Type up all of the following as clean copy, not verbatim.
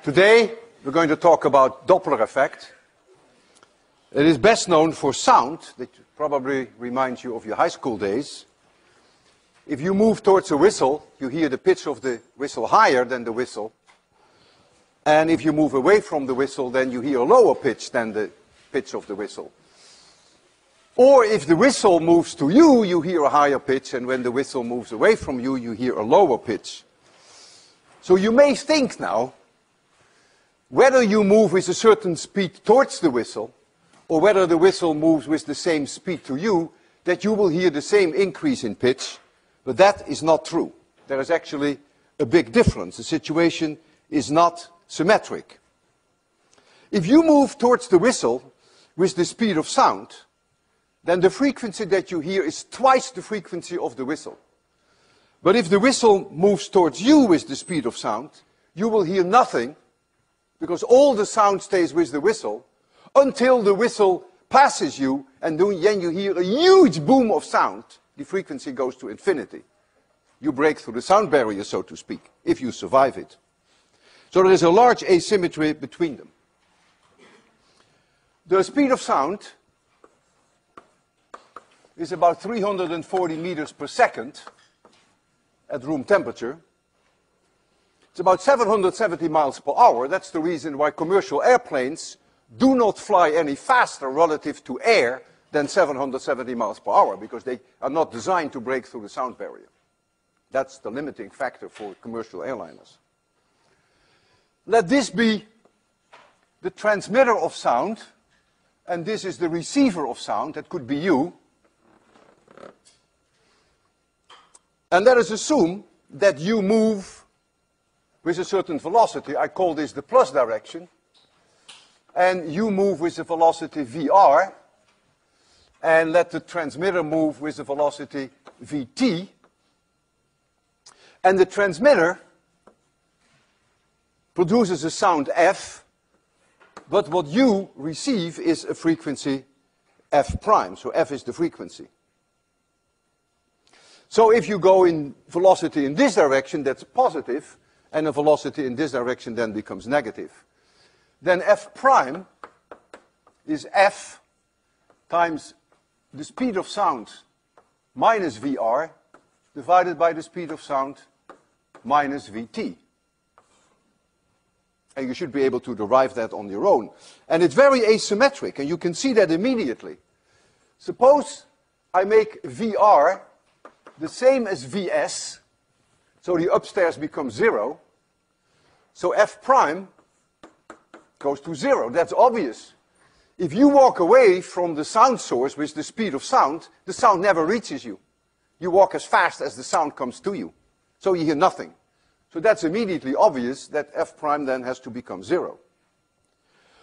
Today we're going to talk about Doppler effect. It is best known for sound, that probably reminds you of your high school days. If you move towards a whistle, you hear the pitch of the whistle higher than the whistle. And if you move away from the whistle, then you hear a lower pitch than the pitch of the whistle. Or if the whistle moves to you, you hear a higher pitch, and when the whistle moves away from you, you hear a lower pitch. So you may think now, whether you move with a certain speed towards the whistle, or whether the whistle moves with the same speed to you, that you will hear the same increase in pitch, but that is not true. There is actually a big difference. The situation is not symmetric. If you move towards the whistle with the speed of sound, then the frequency that you hear is twice the frequency of the whistle. But if the whistle moves towards you with the speed of sound, you will hear nothing, because all the sound stays with the whistle until the whistle passes you, and then you hear a huge boom of sound. The frequency goes to infinity. You break through the sound barrier, so to speak, if you survive it. So there is a large asymmetry between them. The speed of sound is about 340 meters per second at room temperature. It's about 770 miles per hour. That's the reason why commercial airplanes do not fly any faster relative to air than 770 miles per hour, because they are not designed to break through the sound barrier. That's the limiting factor for commercial airliners. Let this be the transmitter of sound, and this is the receiver of sound. That could be you. And let us assume that you move with a certain velocity. I call this the plus direction. And you move with the velocity Vr, and let the transmitter move with the velocity Vt. And the transmitter produces a sound F, but what you receive is a frequency F prime. So F is the frequency. So if you go in velocity in this direction, that's positive, and a velocity in this direction then becomes negative. Then F prime is F times the speed of sound minus Vr divided by the speed of sound minus Vt. And you should be able to derive that on your own. And it's very asymmetric, and you can see that immediately. Suppose I make Vr the same as Vs, so the upstairs becomes 0. So F prime goes to 0. That's obvious. If you walk away from the sound source with the speed of sound, the sound never reaches you. You walk as fast as the sound comes to you. So you hear nothing. So that's immediately obvious that F prime then has to become 0.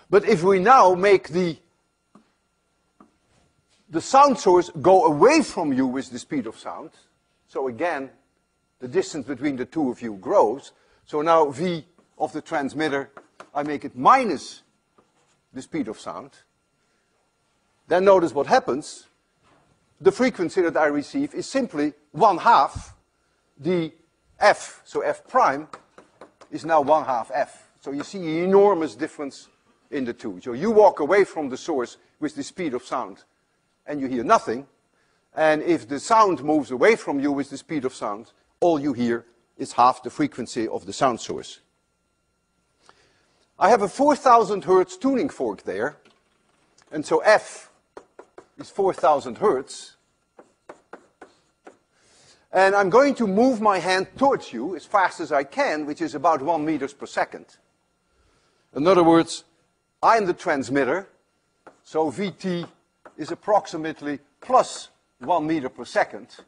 But if we now make the sound source go away from you with the speed of sound, so again, the distance between the two of you grows. So now V of the transmitter, I make it minus the speed of sound. Then notice what happens. The frequency that I receive is simply 1/2 the F. So F prime is now 1/2 F. So you see an enormous difference in the two. So you walk away from the source with the speed of sound, and you hear nothing. And if the sound moves away from you with the speed of sound, all you hear is half the frequency of the sound source. I have a 4,000 hertz tuning fork there, and so F is 4,000 hertz. And I'm going to move my hand towards you as fast as I can, which is about 1 meters per second. In other words, I'm the transmitter, so Vt is approximately plus 1 meter per second.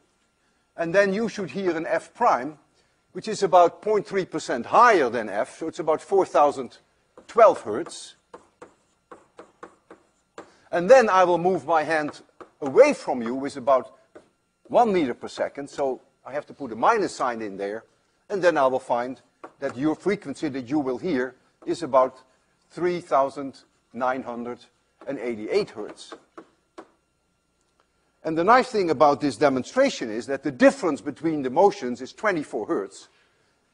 And then you should hear an F prime, which is about 0.3% higher than F, so it's about 4,012 hertz. And then I will move my hand away from you with about 1 meter per second, so I have to put a minus sign in there, and then I will find that your frequency that you will hear is about 3,988 hertz. And the nice thing about this demonstration is that the difference between the motions is 24 hertz,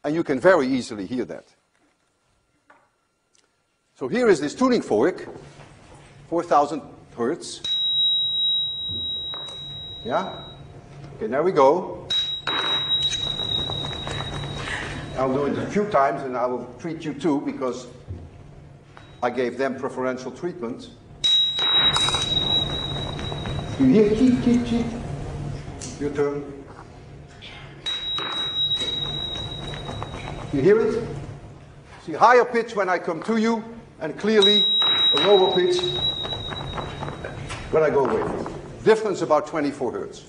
and you can very easily hear that. So here is this tuning fork, 4,000 hertz. Yeah? Okay, there we go. I'll do it a few times and I will treat you too because I gave them preferential treatment. You hear cheep, cheep, cheep. Your turn. You hear it? See higher pitch when I come to you and clearly a lower pitch when I go away. Difference about 24 hertz.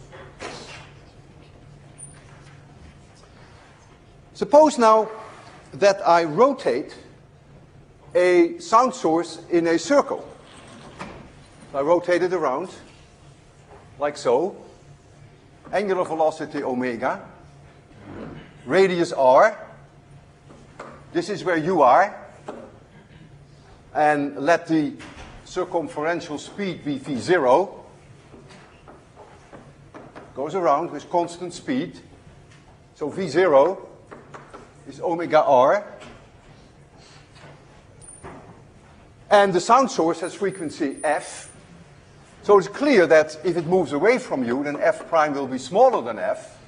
Suppose now that I rotate a sound source in a circle. I rotate it around, like so. Angular velocity omega, radius r. This is where you are. And let the circumferential speed be v0. Goes around with constant speed. So v0 is omega r. And the sound source has frequency f. So it's clear that if it moves away from you, then f prime will be smaller than f.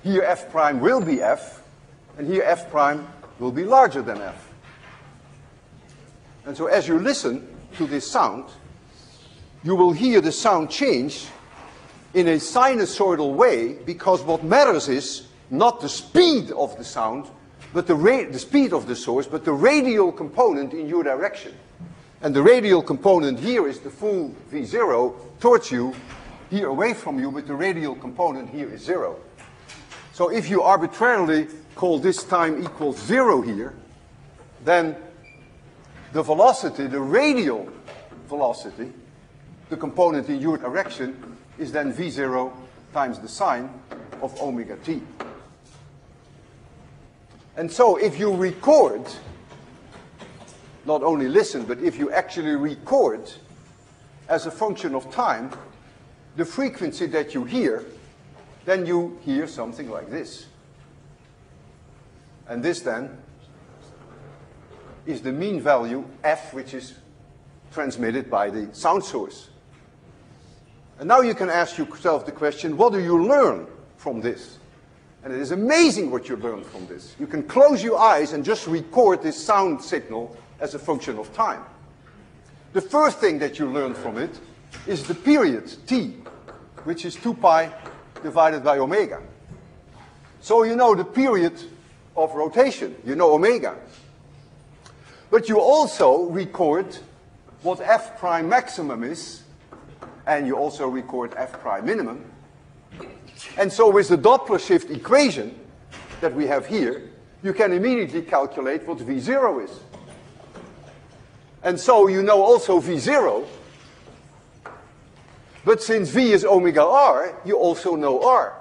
Here f prime will be f. And here f prime will be larger than f. And so as you listen to this sound, you will hear the sound change in a sinusoidal way, because what matters is not the speed of the sound, but the speed of the source, but the radial component in your direction. And the radial component here is the full V0 towards you, here away from you, but the radial component here is 0. So if you arbitrarily call this time equals 0 here, then the velocity, the radial velocity, the component in your direction, is then V0 times the sine of omega t. And so if you record, not only listen, but if you actually record as a function of time the frequency that you hear, then you hear something like this. And this then is the mean value f, which is transmitted by the sound source. And now you can ask yourself the question, what do you learn from this? And it is amazing what you learn from this. You can close your eyes and just record this sound signal as a function of time. The first thing that you learn from it is the period t, which is 2 pi divided by omega. So you know the period of rotation, you know omega. But you also record what f prime maximum is, and you also record f prime minimum. And so with the Doppler shift equation that we have here, you can immediately calculate what V0 is. And so you know also V0, but since V is omega r, you also know r.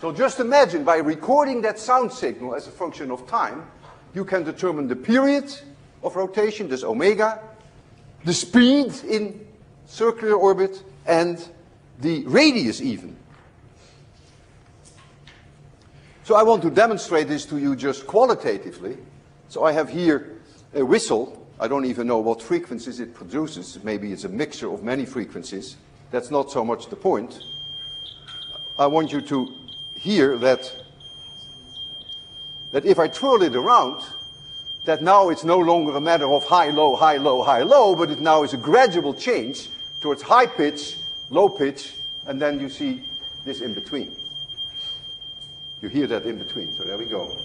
So just imagine, by recording that sound signal as a function of time, you can determine the period of rotation, this omega, the speed in circular orbit, and the radius even. So I want to demonstrate this to you just qualitatively. So I have here a whistle. I don't even know what frequencies it produces. Maybe it's a mixture of many frequencies. That's not so much the point. I want you to hear that if I twirl it around, that now it's no longer a matter of high, low, high, low, high, low, but it now is a gradual change towards high pitch, low pitch, and then you see this in between. You hear that in between, so there we go.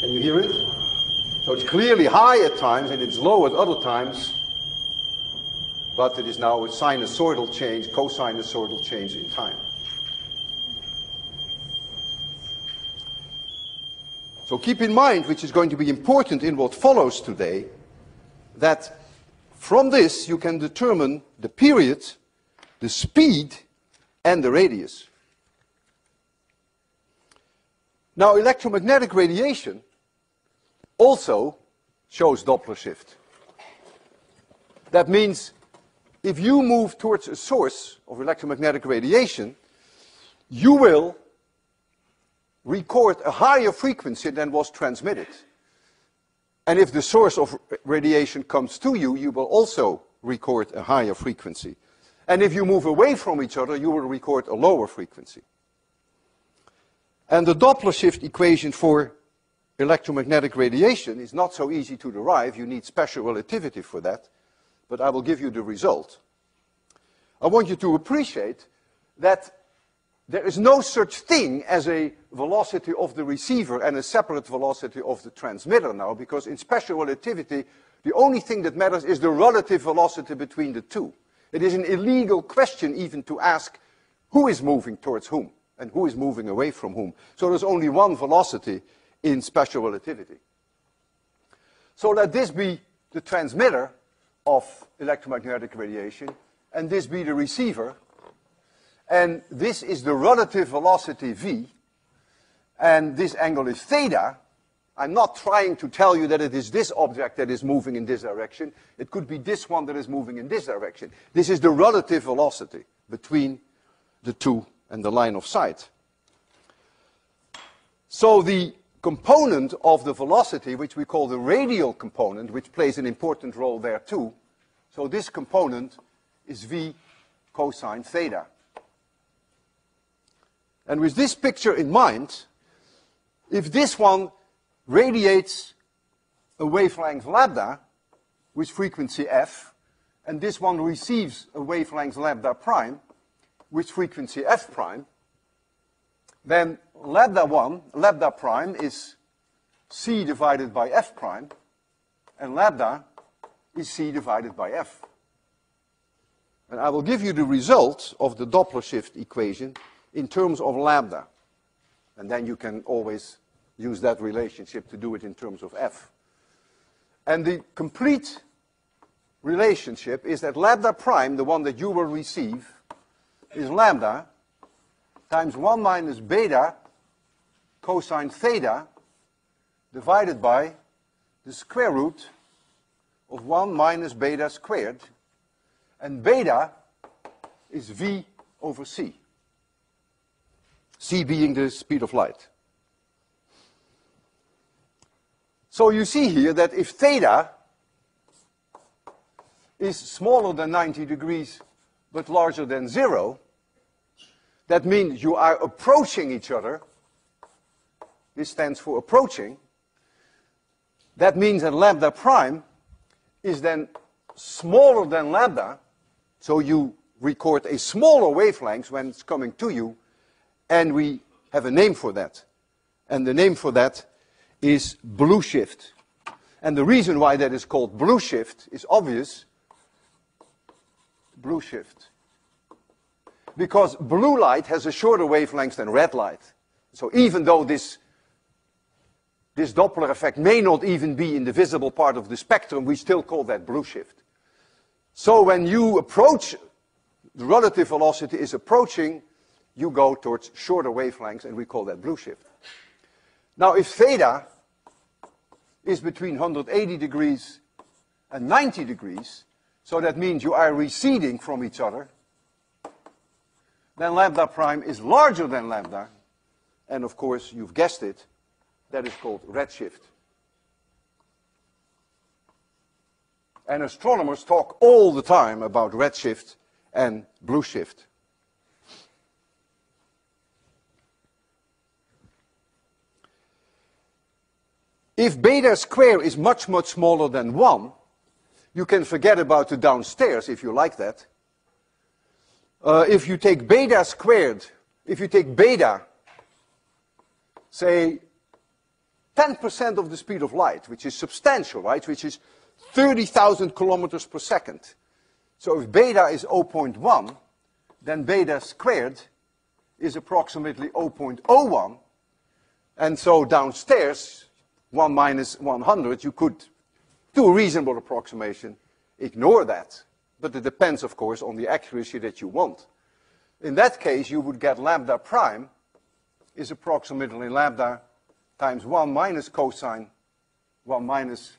Can you hear it? So it's clearly high at times and it's low at other times, but it is now a sinusoidal change, cosinusoidal change in time. So keep in mind, which is going to be important in what follows today, that from this you can determine the period, the speed, and the radius. Now, electromagnetic radiation also shows Doppler shift. That means if you move towards a source of electromagnetic radiation, you will record a higher frequency than was transmitted. And if the source of radiation comes to you, you will also record a higher frequency. And if you move away from each other, you will record a lower frequency. And the Doppler shift equation for electromagnetic radiation is not so easy to derive. You need special relativity for that. But I will give you the result. I want you to appreciate that there is no such thing as a velocity of the receiver and a separate velocity of the transmitter now, because in special relativity, the only thing that matters is the relative velocity between the two. It is an illegal question even to ask who is moving towards whom and who is moving away from whom. So there's only one velocity in special relativity. So let this be the transmitter of electromagnetic radiation, and this be the receiver. And this is the relative velocity v, and this angle is theta. I'm not trying to tell you that it is this object that is moving in this direction. It could be this one that is moving in this direction. This is the relative velocity between the two and the line of sight. So the component of the velocity, which we call the radial component, which plays an important role there too, so this component is v cosine theta. And with this picture in mind, if this one radiates a wavelength lambda with frequency f, and this one receives a wavelength lambda prime with frequency f prime, then lambda prime is c divided by f prime, and lambda is c divided by f. And I will give you the result of the Doppler shift equation in terms of lambda. And then you can always use that relationship to do it in terms of f. And the complete relationship is that lambda prime, the one that you will receive, is lambda times 1 minus beta cosine theta divided by the square root of 1 minus beta squared. And beta is v over c. C being the speed of light. So you see here that if theta is smaller than 90 degrees but larger than 0, that means you are approaching each other. This stands for approaching. That means that lambda prime is then smaller than lambda, so you record a smaller wavelength when it's coming to you, and we have a name for that. And the name for that is blue shift. And the reason why that is called blue shift is obvious. Blue shift. Because blue light has a shorter wavelength than red light. So even though this Doppler effect may not even be in the visible part of the spectrum, we still call that blue shift. So when you approach, the relative velocity is approaching, you go towards shorter wavelengths, and we call that blue shift. Now, if theta is between 180 degrees and 90 degrees, so that means you are receding from each other, then lambda prime is larger than lambda, and of course, you've guessed it, that is called redshift. And astronomers talk all the time about redshift and blue shift. If beta square is much, much smaller than 1, you can forget about the downstairs if you like that. If you take beta squared, if you take beta, say 10% of the speed of light, which is substantial, right, which is 30,000 kilometers per second. So if beta is 0.1, then beta squared is approximately 0.01. And so downstairs, 1 minus 100, you could do a reasonable approximation, ignore that. But it depends, of course, on the accuracy that you want. In that case, you would get lambda prime is approximately lambda times 1 minus cosine, 1 minus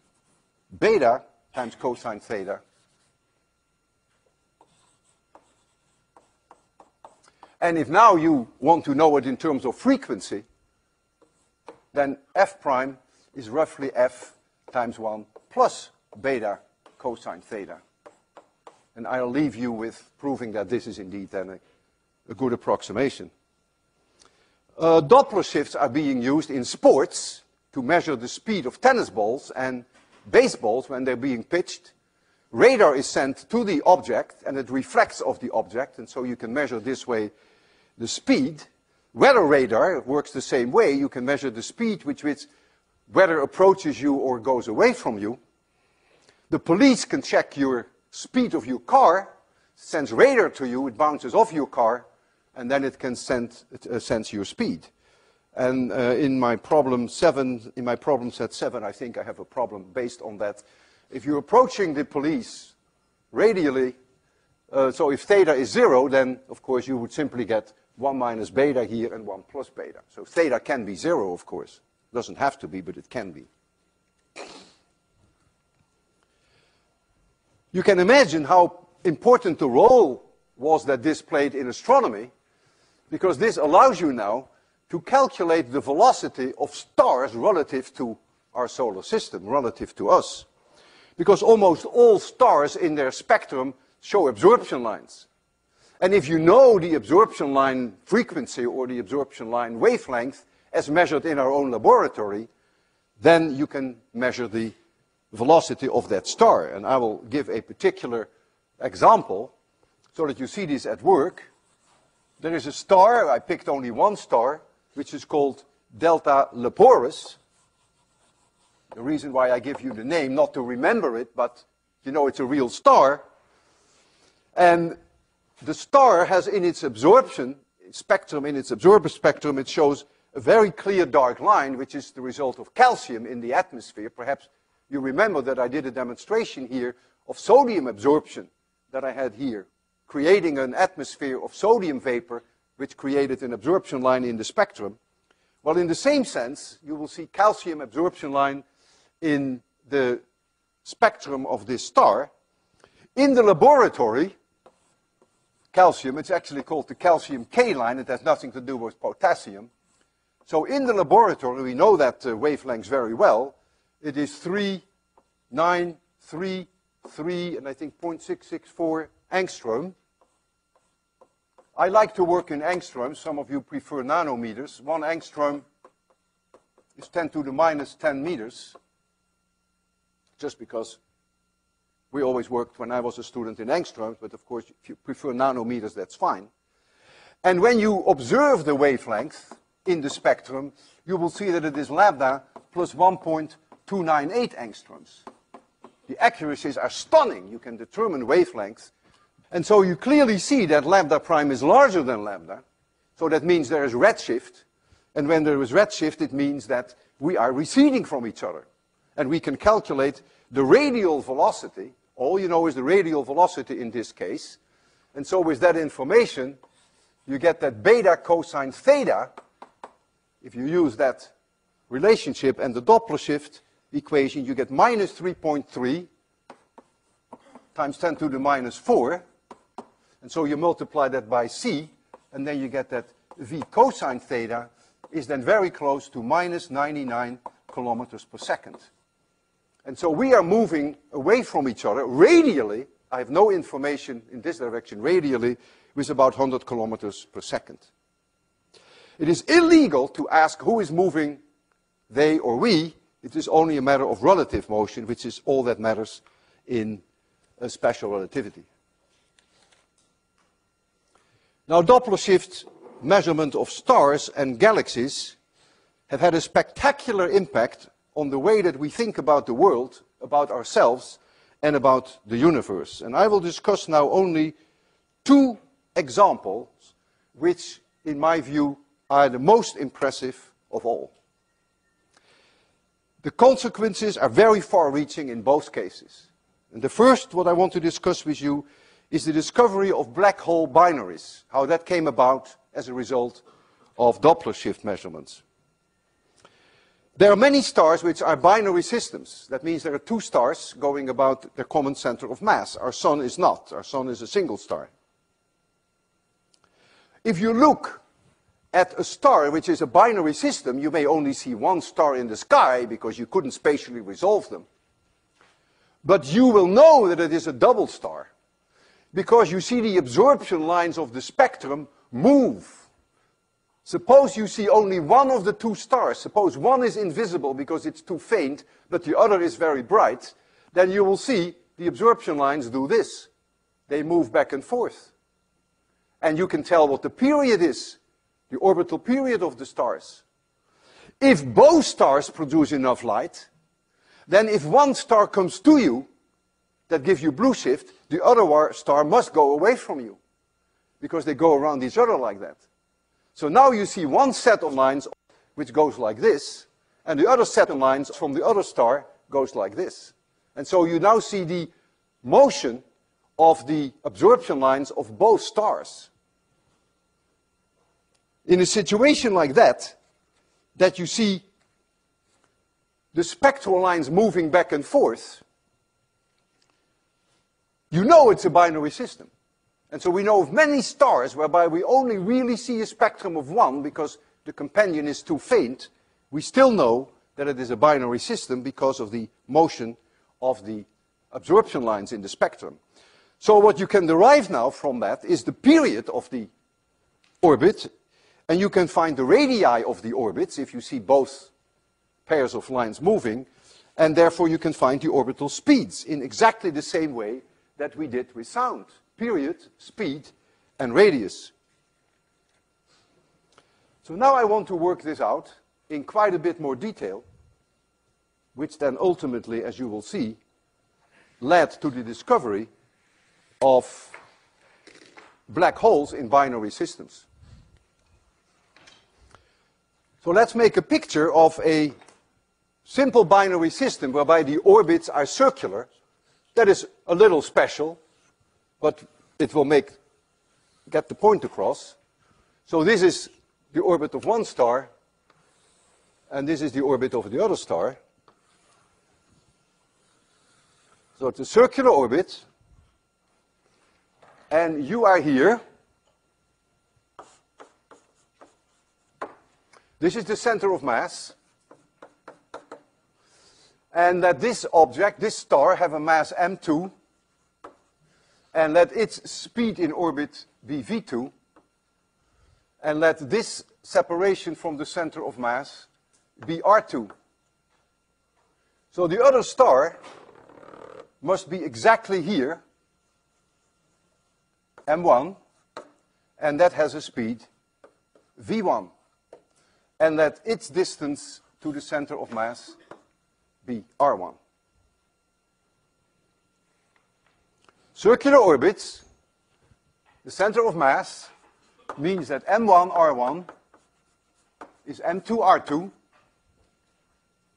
beta times cosine theta. And if now you want to know it in terms of frequency, then f prime is roughly f times 1 plus beta cosine theta. And I'll leave you with proving that this is indeed then a good approximation. Doppler shifts are being used in sports to measure the speed of tennis balls and baseballs when they're being pitched. Radar is sent to the object and it reflects off the object, and so you can measure this way the speed. Weather radar works the same way. You can measure the speed with which weather approaches you or goes away from you. The police can check your speed of your car, sends radar to you, it bounces off your car, and then it can sense your speed. And in my problem set 7, I think I have a problem based on that. If you're approaching the police radially, so if theta is 0, then of course you would simply get 1 minus beta here and 1 plus beta. So theta can be 0, of course. It doesn't have to be, but it can be. You can imagine how important the role was that this played in astronomy, because this allows you now to calculate the velocity of stars relative to our solar system, relative to us. Because almost all stars in their spectrum show absorption lines. And if you know the absorption line frequency or the absorption line wavelength as measured in our own laboratory, then you can measure the velocity of that star. And I will give a particular example so that you see this at work. There is a star, I picked only one star, which is called Delta Leporis. The reason why I give you the name, not to remember it, but you know it's a real star. And the star has in its absorption spectrum, in its absorber spectrum, it shows a very clear dark line, which is the result of calcium in the atmosphere. Perhaps you remember that I did a demonstration here of sodium absorption that I had here, creating an atmosphere of sodium vapor, which created an absorption line in the spectrum. Well, in the same sense, you will see calcium absorption line in the spectrum of this star. In the laboratory, calcium, it's actually called the calcium K line. It has nothing to do with potassium. So in the laboratory, we know that wavelengths very well. It is 3, 9, 3, 3, and I think 0.664 angstrom. I like to work in angstroms. Some of you prefer nanometers. 1 angstrom is 10 to the minus 10 meters. Just because we always worked when I was a student in angstroms, but of course if you prefer nanometers, that's fine. And when you observe the wavelength in the spectrum, you will see that it is lambda plus 1.298 angstroms. The accuracies are stunning. You can determine wavelengths. And so you clearly see that lambda prime is larger than lambda. So that means there is redshift. And when there is redshift, it means that we are receding from each other. And we can calculate the radial velocity. All you know is the radial velocity in this case. And so with that information, you get that beta cosine theta. If you use that relationship and the Doppler shift equation, you get minus 3.3 times 10 to the minus 4. And so you multiply that by c, and then you get that v cosine theta is then very close to minus 99 kilometers per second. And so we are moving away from each other radially. I have no information in this direction radially with about 100 kilometers per second. It is illegal to ask who is moving, they or we. It is only a matter of relative motion, which is all that matters in special relativity. Now, Doppler shift measurement of stars and galaxies have had a spectacular impact on the way that we think about the world, about ourselves, and about the universe. And I will discuss now only 2 examples, which, in my view, are the most impressive of all. The consequences are very far-reaching in both cases. And the first, what I want to discuss with you, is the discovery of black hole binaries, how that came about as a result of Doppler shift measurements. There are many stars which are binary systems. That means there are 2 stars going about their common center of mass. Our sun is not. Our sun is a single star. If you look at a star which is a binary system, you may only see 1 star in the sky because you couldn't spatially resolve them. But you will know that it is a double star because you see the absorption lines of the spectrum move. Suppose you see only one of the two stars. Suppose one is invisible because it's too faint, but the other is very bright. Then you will see the absorption lines do this. They move back and forth. And you can tell what the period is, the orbital period of the stars. If both stars produce enough light, then if one star comes to you, that gives you blue shift, the other star must go away from you, because they go around each other like that. So now you see one set of lines which goes like this, and the other set of lines from the other star goes like this. And so you now see the motion of the absorption lines of both stars. In a situation like that you see the spectral lines moving back and forth, you know it's a binary system. And so we know of many stars whereby we only really see a spectrum of one because the companion is too faint. We still know that it is a binary system because of the motion of the absorption lines in the spectrum. So what you can derive now from that is the period of the orbit, and you can find the radii of the orbits if you see both pairs of lines moving, and therefore you can find the orbital speeds in exactly the same way that we did with sound. Period, speed, and radius. So now I want to work this out in quite a bit more detail, which then ultimately, as you will see, led to the discovery of black holes in binary systems. So let's make a picture of a simple binary system whereby the orbits are circular. That is a little special, but it will get the point across. So this is the orbit of one star, and this is the orbit of the other star. So it's a circular orbit, and you are here. This is the center of mass. And let this object, this star, have a mass m2, and let its speed in orbit be v2, and let this separation from the center of mass be r2. So the other star must be exactly here, m1, and that has a speed v1. And let its distance to the center of mass be r1. Circular orbits, the center of mass, means that m1, r1 is m2, r2.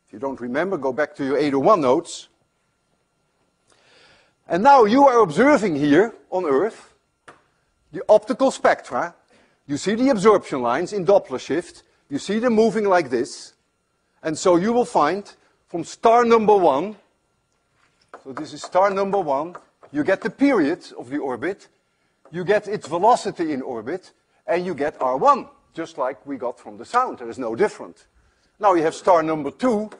If you don't remember, go back to your 801 notes. And now you are observing here on Earth the optical spectra. You see the absorption lines in Doppler shift. You see them moving like this. And so you will find from star number 1, so this is star number 1, you get the period of the orbit, you get its velocity in orbit, and you get r1, just like we got from the sound. There is no different. Now you have star number 2,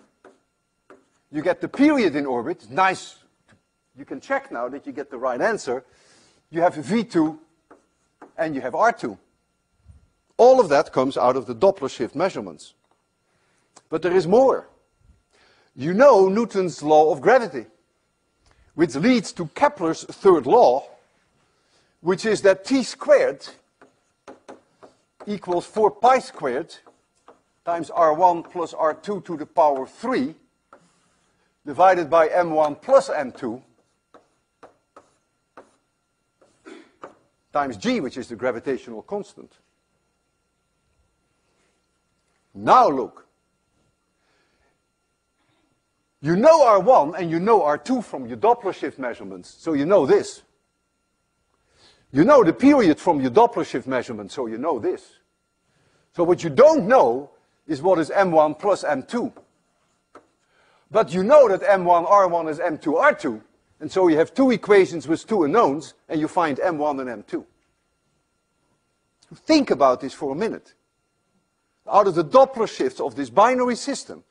you get the period in orbit. It's nice. You can check now that you get the right answer. You have v2, and you have r2. All of that comes out of the Doppler shift measurements. But there is more. You know Newton's law of gravity, which leads to Kepler's third law, which is that t squared equals 4 pi squared times r1 plus r2 to the power 3 divided by m1 plus m2 times g, which is the gravitational constant. Now look. You know R1 and you know R2 from your Doppler shift measurements, so you know this. You know the period from your Doppler shift measurements, so you know this. So what you don't know is what is M1 plus M2. But you know that M1 R1 is M2 R2, and so you have two equations with two unknowns, and you find M1 and M2. Think about this for a minute. Out of the Doppler shifts of this binary system,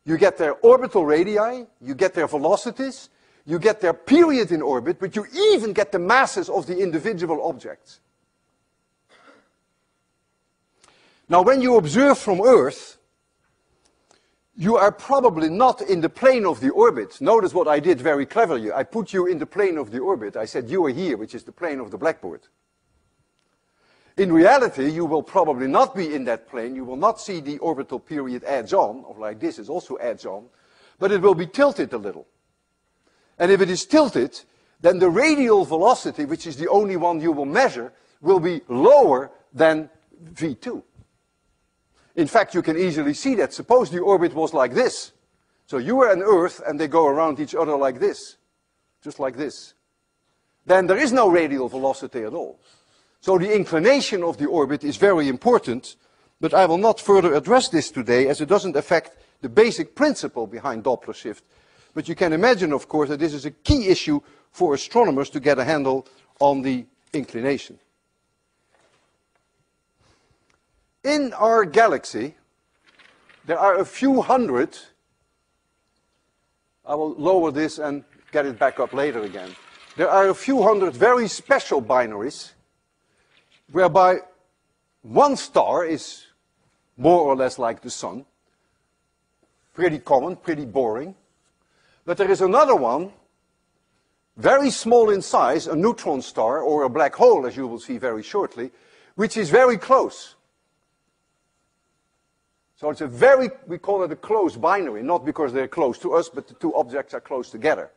You get their orbital radii, you get their velocities, you get their period in orbit, but you even get the masses of the individual objects. Now, when you observe from Earth, you are probably not in the plane of the orbit. Notice what I did very cleverly. I put you in the plane of the orbit. I said you are here, which is the plane of the blackboard. In reality, you will probably not be in that plane. You will not see the orbital period edge on, or like this is also edge on, but it will be tilted a little. And if it is tilted, then the radial velocity, which is the only one you will measure, will be lower than v2. In fact, you can easily see that. Suppose the orbit was like this. So you are on Earth, and they go around each other like this, just like this. Then there is no radial velocity at all. So the inclination of the orbit is very important, but I will not further address this today, as it doesn't affect the basic principle behind Doppler shift. But you can imagine, of course, that this is a key issue for astronomers to get a handle on the inclination. In our galaxy, there are a few hundred, I will lower this and get it back up later again. There are a few hundred very special binaries, whereby one star is more or less like the sun, pretty common, pretty boring. But there is another one, very small in size, a neutron star, or a black hole, as you will see very shortly, which is very close. So it's a very, we call it a close binary, not because they're close to us, but the two objects are close together.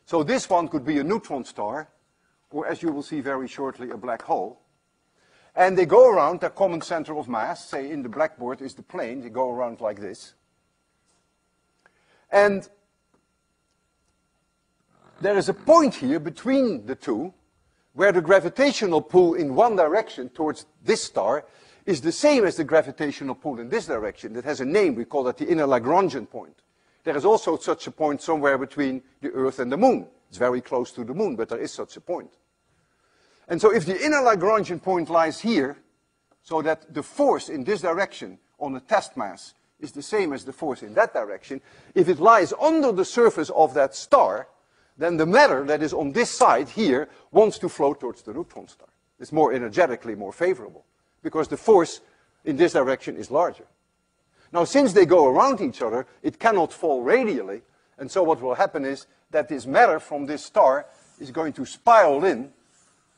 So this one could be a neutron star, or as you will see very shortly, a black hole. And they go around their common center of mass, say in the blackboard is the plane, they go around like this. And there is a point here between the two, where the gravitational pull in one direction towards this star is the same as the gravitational pull in this direction. That has a name, we call that the inner Lagrangian point. There is also such a point somewhere between the Earth and the Moon. It's very close to the Moon, but there is such a point. And so if the inner Lagrangian point lies here, so that the force in this direction on a test mass is the same as the force in that direction, if it lies under the surface of that star, then the matter that is on this side here wants to flow towards the neutron star. It's more energetically more favorable, because the force in this direction is larger. Now, since they go around each other, it cannot fall radially, and so what will happen is that this matter from this star is going to spiral in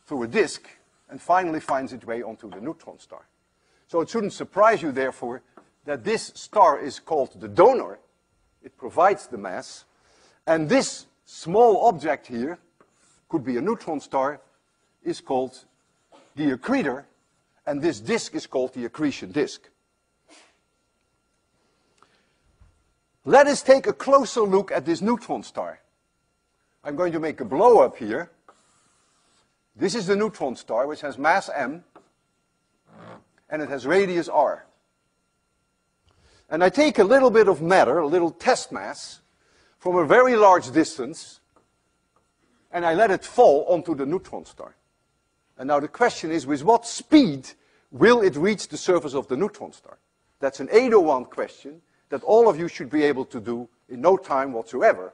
through a disk and finally finds its way onto the neutron star. So it shouldn't surprise you, therefore, that this star is called the donor. It provides the mass, and this small object here, could be a neutron star, is called the accretor, and this disk is called the accretion disk. Let us take a closer look at this neutron star. I'm going to make a blow-up here. This is the neutron star, which has mass m, and it has radius r. And I take a little bit of matter, a little test mass, from a very large distance, and I let it fall onto the neutron star. And now the question is, with what speed will it reach the surface of the neutron star? That's an 801 question that all of you should be able to do in no time whatsoever.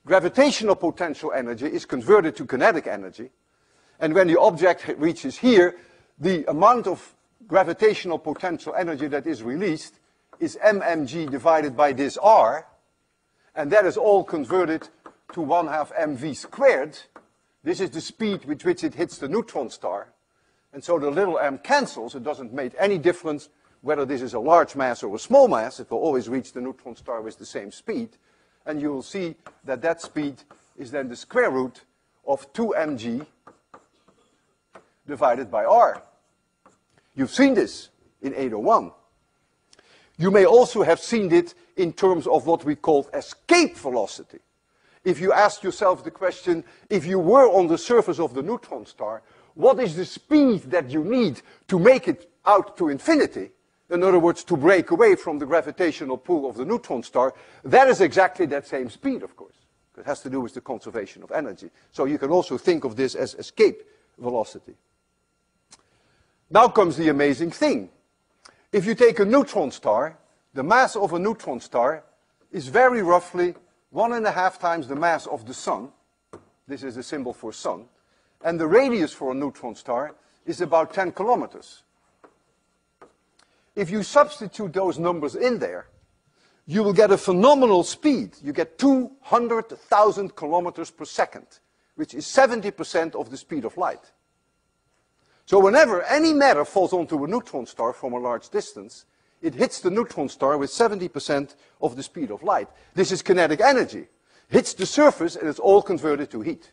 Gravitational potential energy is converted to kinetic energy, and when the object reaches here, the amount of gravitational potential energy that is released is mmg divided by this r, and that is all converted to 1/2 mv squared. This is the speed with which it hits the neutron star. And so the little m cancels. It doesn't make any difference whether this is a large mass or a small mass. It will always reach the neutron star with the same speed. And you will see that that speed is then the square root of 2mg divided by r. You've seen this in 801. You may also have seen it in terms of what we call escape velocity. If you ask yourself the question, if you were on the surface of the neutron star, what is the speed that you need to make it out to infinity? In other words, to break away from the gravitational pull of the neutron star. That is exactly that same speed, of course. It has to do with the conservation of energy. So you can also think of this as escape velocity. Now comes the amazing thing. If you take a neutron star, the mass of a neutron star is very roughly 1.5 times the mass of the Sun. This is a symbol for Sun. And the radius for a neutron star is about 10 kilometers. If you substitute those numbers in there, you will get a phenomenal speed. You get 200,000 kilometers per second, which is 70% of the speed of light. So whenever any matter falls onto a neutron star from a large distance, it hits the neutron star with 70% of the speed of light. This is kinetic energy. Hits the surface and it's all converted to heat.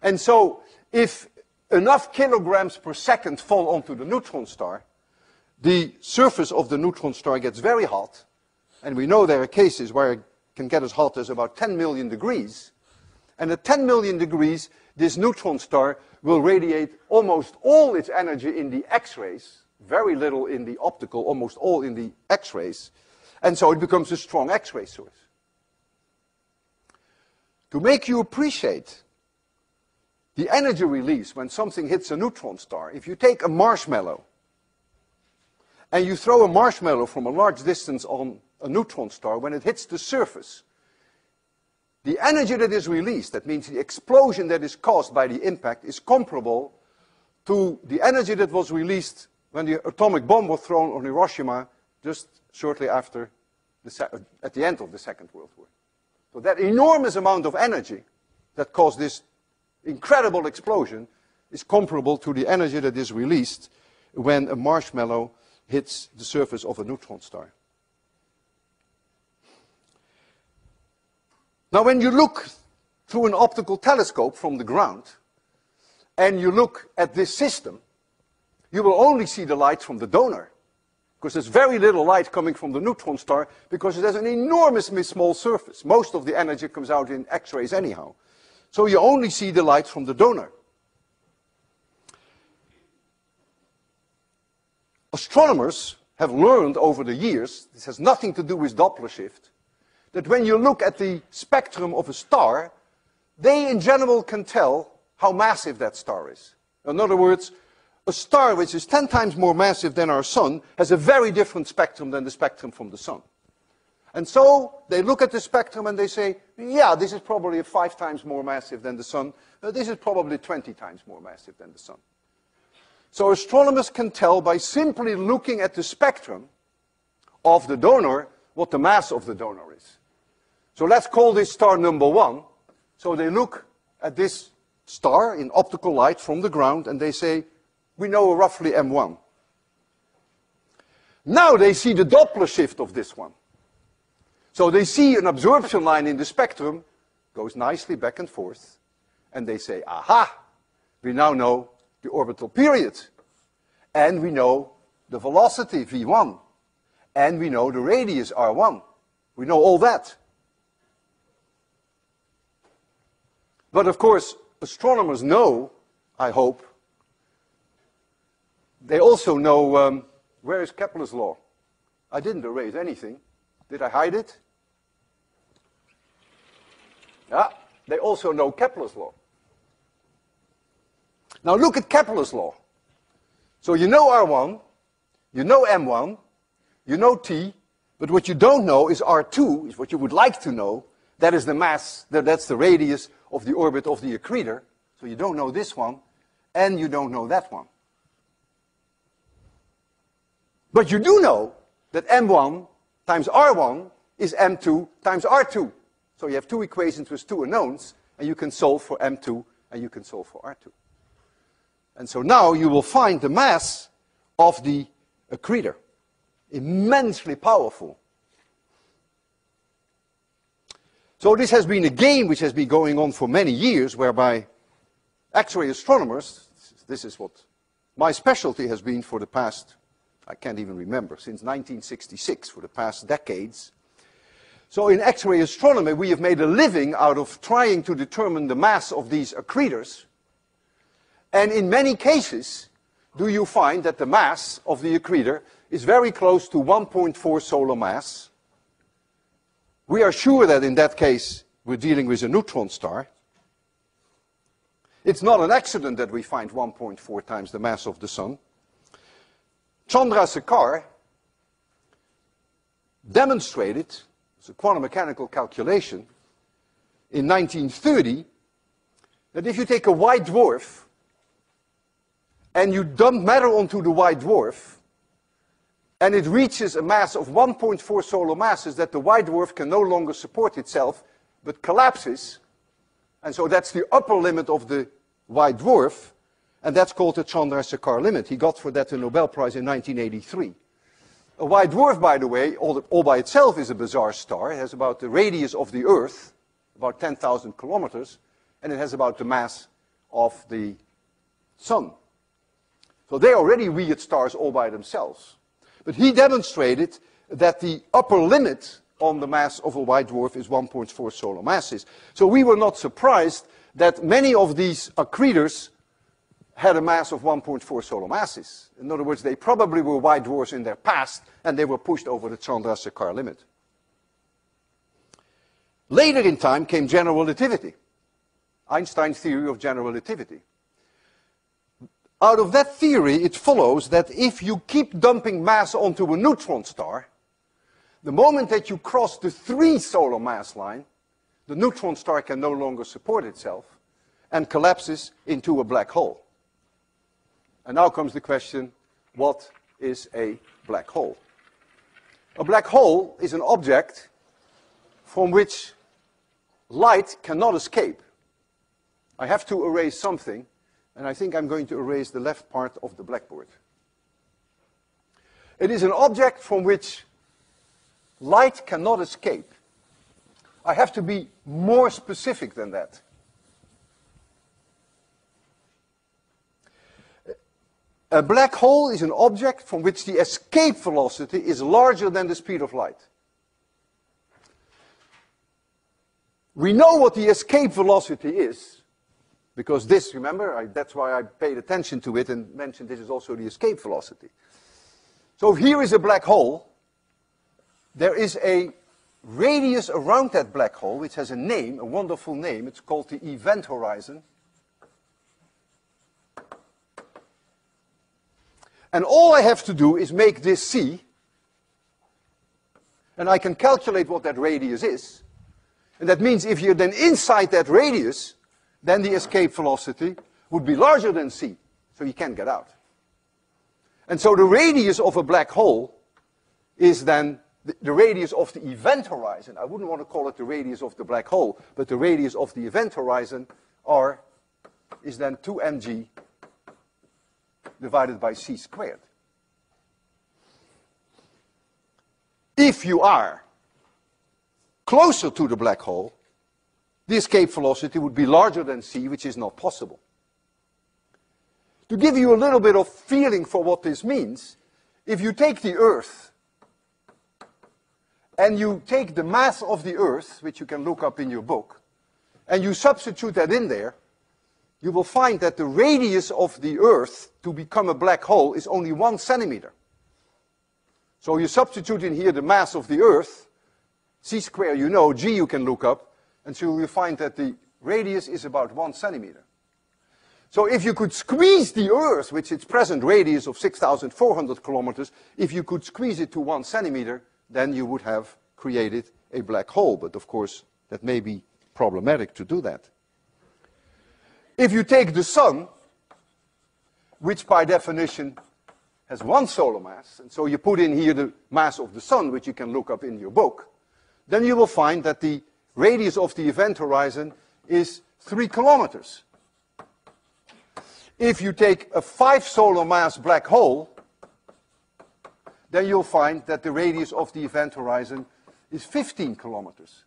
And so if enough kilograms per second fall onto the neutron star, the surface of the neutron star gets very hot. And we know there are cases where it can get as hot as about 10 million degrees. And at 10 million degrees, this neutron star will radiate almost all its energy in the X-rays, very little in the optical, almost all in the X-rays. And so it becomes a strong X-ray source. To make you appreciate the energy release when something hits a neutron star, if you take a marshmallow and you throw a marshmallow from a large distance on a neutron star, when it hits the surface, the energy that is released, that means the explosion that is caused by the impact, is comparable to the energy that was released when the atomic bomb was thrown on Hiroshima just shortly after, at the end of the Second World War. So that enormous amount of energy that caused this incredible explosion is comparable to the energy that is released when a marshmallow hits the surface of a neutron star. Now, when you look through an optical telescope from the ground, and you look at this system, you will only see the light from the donor, because there's very little light coming from the neutron star, because it has an enormously small surface. Most of the energy comes out in X-rays anyhow. So you only see the light from the donor. Astronomers have learned over the years, this has nothing to do with Doppler shift, that when you look at the spectrum of a star, they in general can tell how massive that star is. In other words, a star which is 10 times more massive than our Sun has a very different spectrum than the spectrum from the Sun. And so they look at the spectrum and they say, yeah, this is probably 5 times more massive than the Sun. This is probably 20 times more massive than the Sun. So astronomers can tell by simply looking at the spectrum of the donor what the mass of the donor is. So let's call this star number 1. So they look at this star in optical light from the ground and they say, we know roughly M1. Now they see the Doppler shift of this one. So they see an absorption line in the spectrum, goes nicely back and forth, and they say, aha, we now know the orbital period, and we know the velocity, v1, and we know the radius, r1. We know all that. But of course, astronomers know, I hope, they also know, where is Kepler's law? I didn't erase anything. Did I hide it? Yeah, they also know Kepler's law. Now look at Kepler's law. So you know R1, you know M1, you know T, but what you don't know is R2, is what you would like to know. That is the mass, that's the radius of the orbit of the accretor. So you don't know this one, and you don't know that one. But you do know that M1 times R1 is M2 times R2. So you have 2 equations with 2 unknowns, and you can solve for M2, and you can solve for R2. And so now you will find the mass of the accretor. Immensely powerful. So this has been a game which has been going on for many years, whereby X-ray astronomers, this is what my specialty has been for the past, I can't even remember, since 1966, for the past decades. So in X-ray astronomy, we have made a living out of trying to determine the mass of these accretors. And in many cases, do you find that the mass of the accretor is very close to 1.4 solar mass. We are sure that in that case, we're dealing with a neutron star. It's not an accident that we find 1.4 times the mass of the Sun. Chandrasekhar demonstrated it's a quantum mechanical calculation, in 1930, that if you take a white dwarf and you dump matter onto the white dwarf, and it reaches a mass of 1.4 solar masses, that the white dwarf can no longer support itself, but collapses. And so that's the upper limit of the white dwarf, and that's called the Chandrasekhar limit. He got for that the Nobel Prize in 1983. A white dwarf, by the way, all by itself is a bizarre star. It has about the radius of the Earth, about 10,000 kilometers, and it has about the mass of the Sun. So they're already weird stars all by themselves. But he demonstrated that the upper limit on the mass of a white dwarf is 1.4 solar masses. So we were not surprised that many of these accretors had a mass of 1.4 solar masses. In other words, they probably were white dwarfs in their past, and they were pushed over the Chandrasekhar limit. Later in time came general relativity, Einstein's theory of general relativity. Out of that theory, it follows that if you keep dumping mass onto a neutron star, the moment that you cross the 3 solar mass line, the neutron star can no longer support itself and collapses into a black hole. And now comes the question, what is a black hole? A black hole is an object from which light cannot escape. I have to erase something, and I think I'm going to erase the left part of the blackboard. It is an object from which light cannot escape. I have to be more specific than that. A black hole is an object from which the escape velocity is larger than the speed of light. We know what the escape velocity is, because this, remember, that's why I paid attention to it and mentioned this is also the escape velocity. So here is a black hole. There is a radius around that black hole, which has a name, a wonderful name. It's called the event horizon. And all I have to do is make this C, and I can calculate what that radius is. And that means if you're then inside that radius, then the escape velocity would be larger than C, so you can't get out. And so the radius of a black hole is then the radius of the event horizon. I wouldn't want to call it the radius of the black hole, but the radius of the event horizon, R, is then 2mg divided by c squared. If you are closer to the black hole, the escape velocity would be larger than c, which is not possible. To give you a little bit of feeling for what this means, if you take the Earth and you take the mass of the Earth, which you can look up in your book, and you substitute that in there, you will find that the radius of the Earth to become a black hole is only 1 centimeter. So you substitute in here the mass of the Earth, c squared you know, g you can look up, and so you'll find that the radius is about 1 centimeter. So if you could squeeze the Earth, which its present radius of 6,400 kilometers, if you could squeeze it to 1 centimeter, then you would have created a black hole. But of course, that may be problematic to do that. If you take the Sun, which by definition has 1 solar mass, and so you put in here the mass of the Sun, which you can look up in your book, then you will find that the radius of the event horizon is 3 kilometers. If you take a 5 solar mass black hole, then you'll find that the radius of the event horizon is 15 kilometers.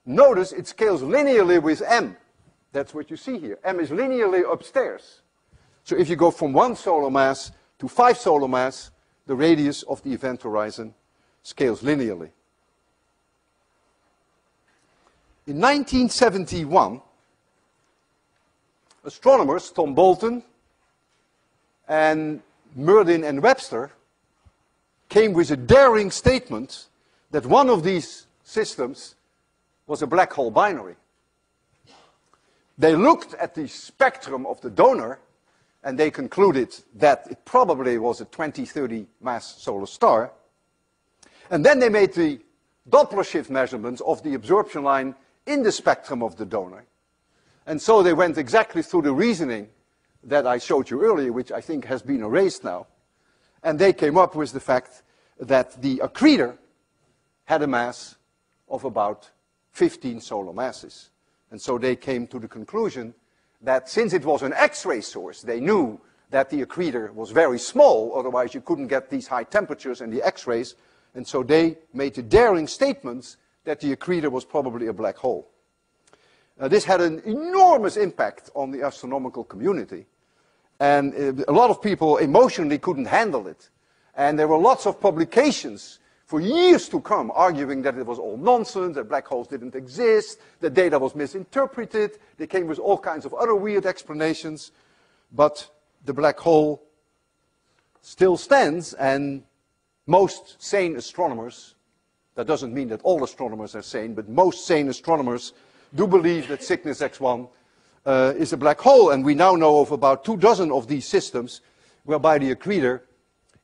Notice it scales linearly with m. That's what you see here. M is linearly upstairs. So if you go from 1 solar mass to 5 solar mass, the radius of the event horizon scales linearly. In 1971, astronomers Tom Bolton and Murdin and Webster came with a daring statement that one of these systems was a black hole binary. They looked at the spectrum of the donor and they concluded that it probably was a 2030 mass solar star. And then they made the Doppler shift measurements of the absorption line in the spectrum of the donor. And so they went exactly through the reasoning that I showed you earlier, which I think has been erased now. And they came up with the fact that the accretor had a mass of about 15 solar masses. And so they came to the conclusion that since it was an X-ray source, they knew that the accretor was very small, otherwise you couldn't get these high temperatures and the X-rays. And so they made the daring statements that the accretor was probably a black hole. This had an enormous impact on the astronomical community. And a lot of people emotionally couldn't handle it. And there were lots of publications for years to come arguing that it was all nonsense, that black holes didn't exist, that data was misinterpreted. They came with all kinds of other weird explanations. But the black hole still stands, and most sane astronomers, that doesn't mean that all astronomers are sane, but most sane astronomers do believe that Cygnus X1 is a black hole. And we now know of about 24 of these systems whereby the accretor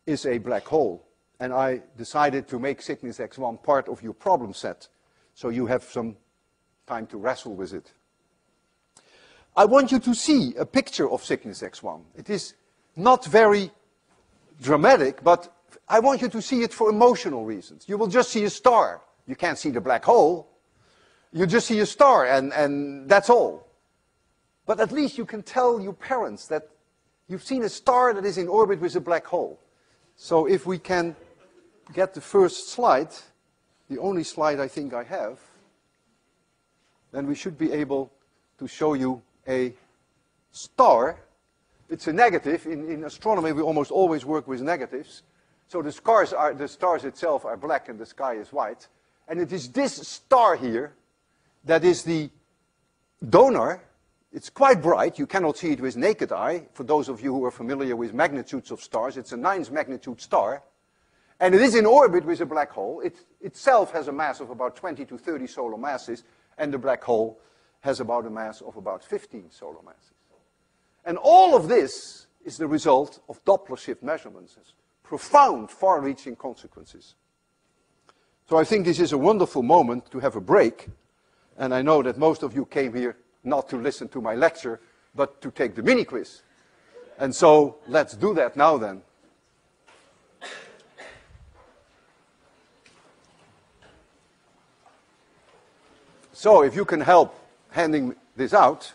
is a black hole. And I decided to make Cygnus X1 part of your problem set, so you have some time to wrestle with it. I want you to see a picture of Cygnus X1. It is not very dramatic, but I want you to see it for emotional reasons. You will just see a star. You can't see the black hole. You just see a star, and that's all. But at least you can tell your parents that you've seen a star that is in orbit with a black hole. So if we can get the first slide, the only slide I think I have, then we should be able to show you a star. It's a negative. In astronomy, we almost always work with negatives. So the stars itself are black and the sky is white. And it is this star here that is the donor. It's quite bright. You cannot see it with naked eye. For those of you who are familiar with magnitudes of stars, it's a 9th magnitude star. And it is in orbit with a black hole. It itself has a mass of about 20 to 30 solar masses, and the black hole has about a mass of about 15 solar masses. And all of this is the result of Doppler shift measurements. It's profound, far-reaching consequences. So I think this is a wonderful moment to have a break. And I know that most of you came here not to listen to my lecture, but to take the mini quiz. And so let's do that now then. So if you can help handing this out.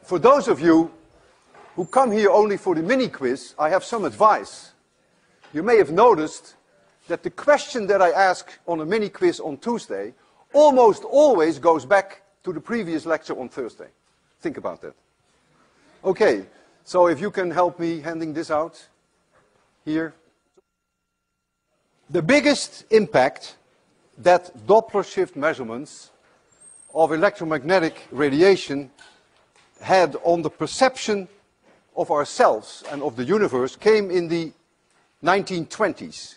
For those of you who come here only for the mini quiz, I have some advice. You may have noticed that the question that I ask on a mini quiz on Tuesday almost always goes back to the previous lecture on Thursday. Think about that. Okay, so if you can help me handing this out here. The biggest impact that Doppler shift measurements of electromagnetic radiation had on the perception of ourselves and of the universe came in the 1920s.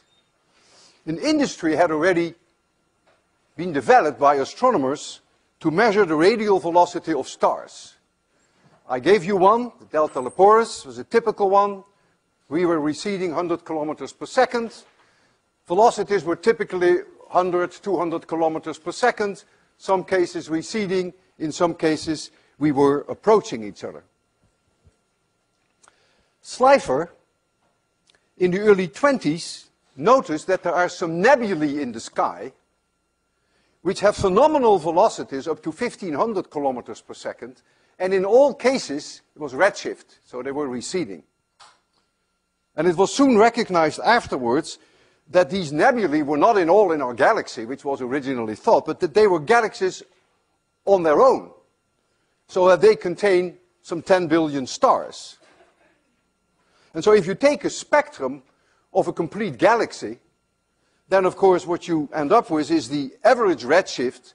An industry had already been developed by astronomers to measure the radial velocity of stars. I gave you one, the Delta Leporis was a typical one. We were receding 100 kilometers per second. Velocities were typically 100, 200 kilometers per second. Some cases receding, in some cases we were approaching each other. Schleifer, in the early 20s, noticed that there are some nebulae in the sky which have phenomenal velocities up to 1500 kilometers per second, and in all cases it was redshift, so they were receding. And it was soon recognized afterwards that these nebulae were not all in our galaxy, which was originally thought, but that they were galaxies on their own, so that they contain some 10 billion stars. And so if you take a spectrum of a complete galaxy, then of course what you end up with is the average redshift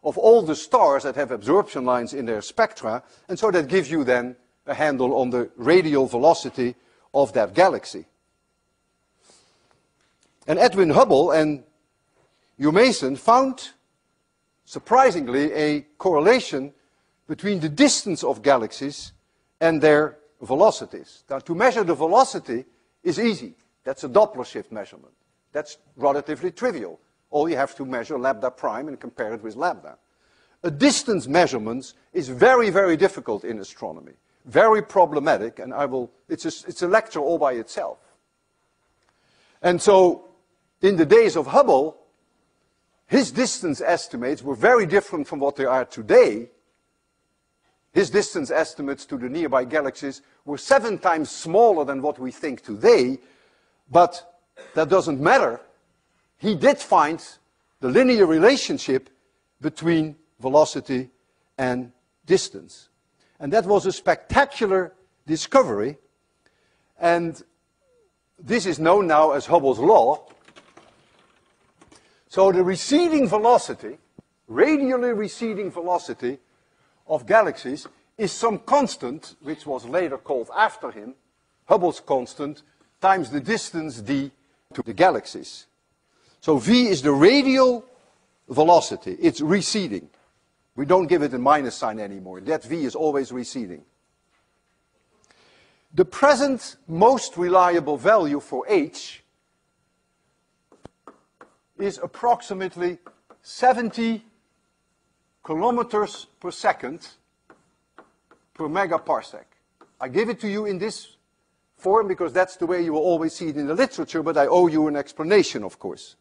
of all the stars that have absorption lines in their spectra, and so that gives you then a handle on the radial velocity of that galaxy. And Edwin Hubble and Hugh Mason found, surprisingly, a correlation between the distance of galaxies and their velocities. Now, to measure the velocity is easy. That's a Doppler shift measurement. That's relatively trivial. All you have to measure lambda prime and compare it with lambda. A distance measurement is very, very difficult in astronomy. Very problematic, and it's a lecture all by itself. And so, in the days of Hubble, his distance estimates were very different from what they are today. His distance estimates to the nearby galaxies were 7 times smaller than what we think today, but that doesn't matter. He did find the linear relationship between velocity and distance. And that was a spectacular discovery, and this is known now as Hubble's law. So the receding velocity, radially receding velocity of galaxies is some constant, which was later called after him, Hubble's constant, times the distance d to the galaxies. So v is the radial velocity. It's receding. We don't give it a minus sign anymore. That v is always receding. The present most reliable value for h is approximately 70 kilometers per second per megaparsec. I give it to you in this form because that's the way you will always see it in the literature, but I owe you an explanation, of course.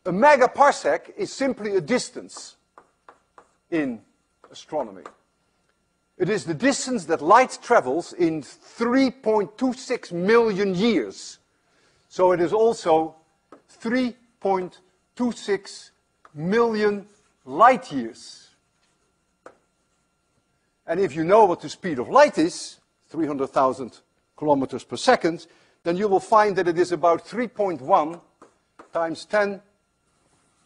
A megaparsec is simply a distance in astronomy. It is the distance that light travels in 3.26 million years. So it is also 3.26 million light years. And if you know what the speed of light is, 300,000 kilometers per second, then you will find that it is about 3.1 times 10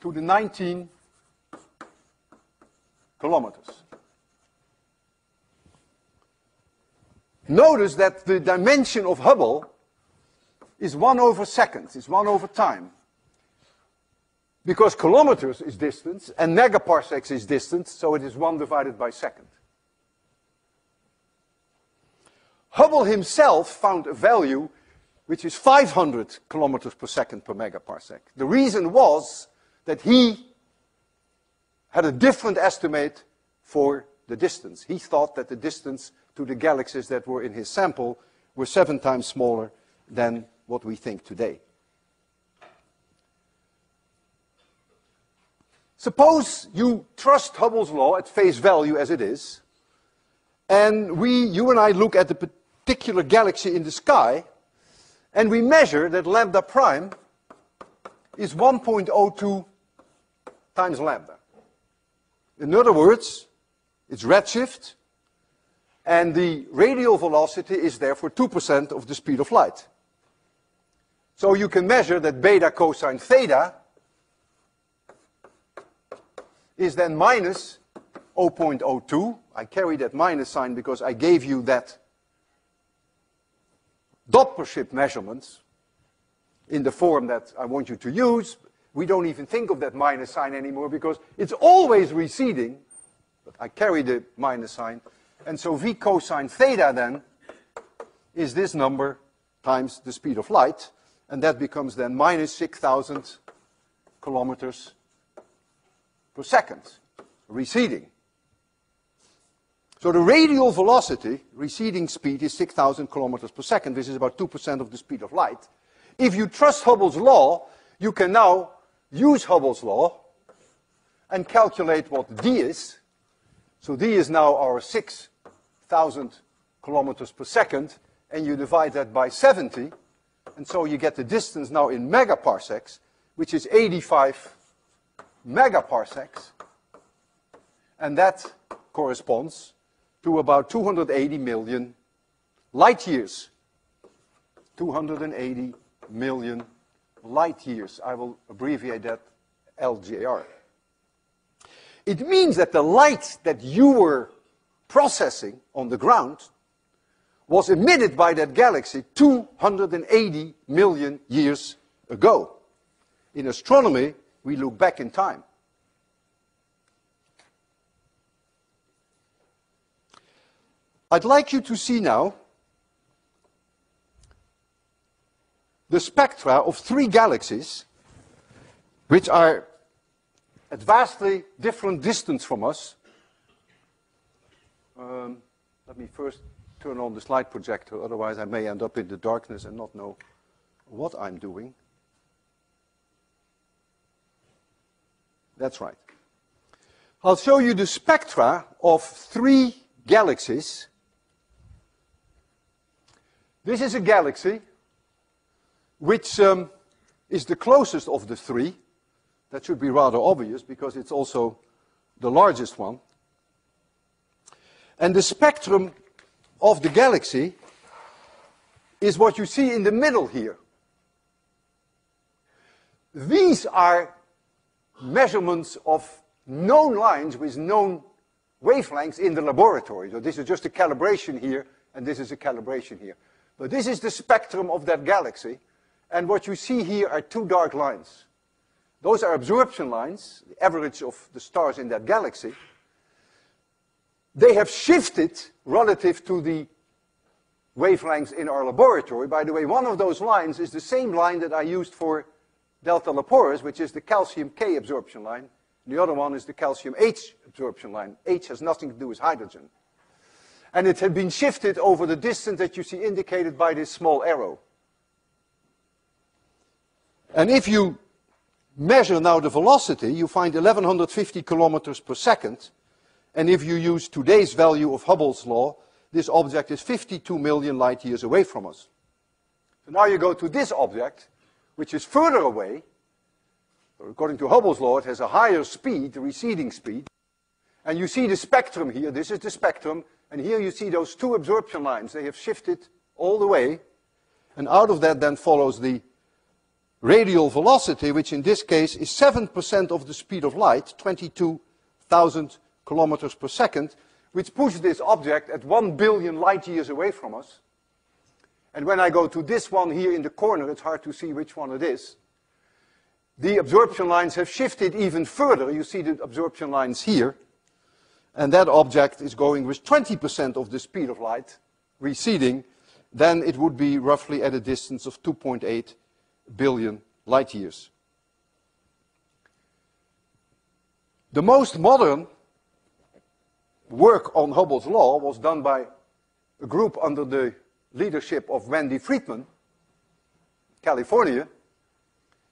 to the 19 kilometers. Notice that the dimension of Hubble is 1 over seconds, it's 1 over time. Because kilometers is distance and megaparsecs is distance, so it is 1 divided by second. Hubble himself found a value which is 500 kilometers per second per megaparsec. The reason was that he had a different estimate for the distance. He thought that the distance to the galaxies that were in his sample were 7 times smaller than what we think today. Suppose you trust Hubble's law at face value as it is, and you and I look at the particular galaxy in the sky, and we measure that lambda prime is 1.02 times lambda. In other words, it's redshift, and the radial velocity is therefore 2% of the speed of light. So you can measure that beta cosine theta is then minus 0.02. I carry that minus sign because I gave you that Doppler shift measurements in the form that I want you to use. We don't even think of that minus sign anymore because it's always receding. But I carry the minus sign. And so v cosine theta then is this number times the speed of light. And that becomes then minus 6,000 kilometers per second, receding. So the radial velocity, receding speed, is 6,000 kilometers per second. This is about 2% of the speed of light. If you trust Hubble's law, you can now use Hubble's law and calculate what d is. So d is now our 6,000 kilometers per second, and you divide that by 70, and so you get the distance now in megaparsecs, which is 85 megaparsecs, and that corresponds to about 280 million light years. 280 million light years. I will abbreviate that LJR. It means that the light that you were processing on the ground was emitted by that galaxy 280 million years ago. In astronomy, we look back in time. I'd like you to see now the spectra of 3 galaxies which are at vastly different distance from us. Let me first turn on the slide projector, otherwise I may end up in the darkness and not know what I'm doing. That's right. I'll show you the spectra of 3 galaxies. This is a galaxy which is the closest of the 3. That should be rather obvious because it's also the largest one. And the spectrum of the galaxy is what you see in the middle here. These are measurements of known lines with known wavelengths in the laboratory. So this is just a calibration here, and this is a calibration here. But this is the spectrum of that galaxy, and what you see here are 2 dark lines. Those are absorption lines, the average of the stars in that galaxy. They have shifted relative to the wavelengths in our laboratory. By the way, one of those lines is the same line that I used for Delta Leporis, which is the calcium K absorption line. The other one is the calcium H absorption line. H has nothing to do with hydrogen. And it had been shifted over the distance that you see indicated by this small arrow. And if you measure now the velocity, you find 1150 kilometers per second. And if you use today's value of Hubble's law, this object is 52 million light years away from us. So now you go to this object, which is further away. So according to Hubble's law, it has a higher speed, the receding speed. And you see the spectrum here. This is the spectrum. And here you see those 2 absorption lines. They have shifted all the way. And out of that then follows the radial velocity, which in this case is 7% of the speed of light, 22,000 kilometers per second, which pushes this object at 1 billion light years away from us. And when I go to this one here in the corner, it's hard to see which one it is. The absorption lines have shifted even further. You see the absorption lines here. And that object is going with 20% of the speed of light, receding. Then it would be roughly at a distance of 2.8 billion light years. The most modern work on Hubble's law was done by a group under the leadership of Wendy Friedman, California.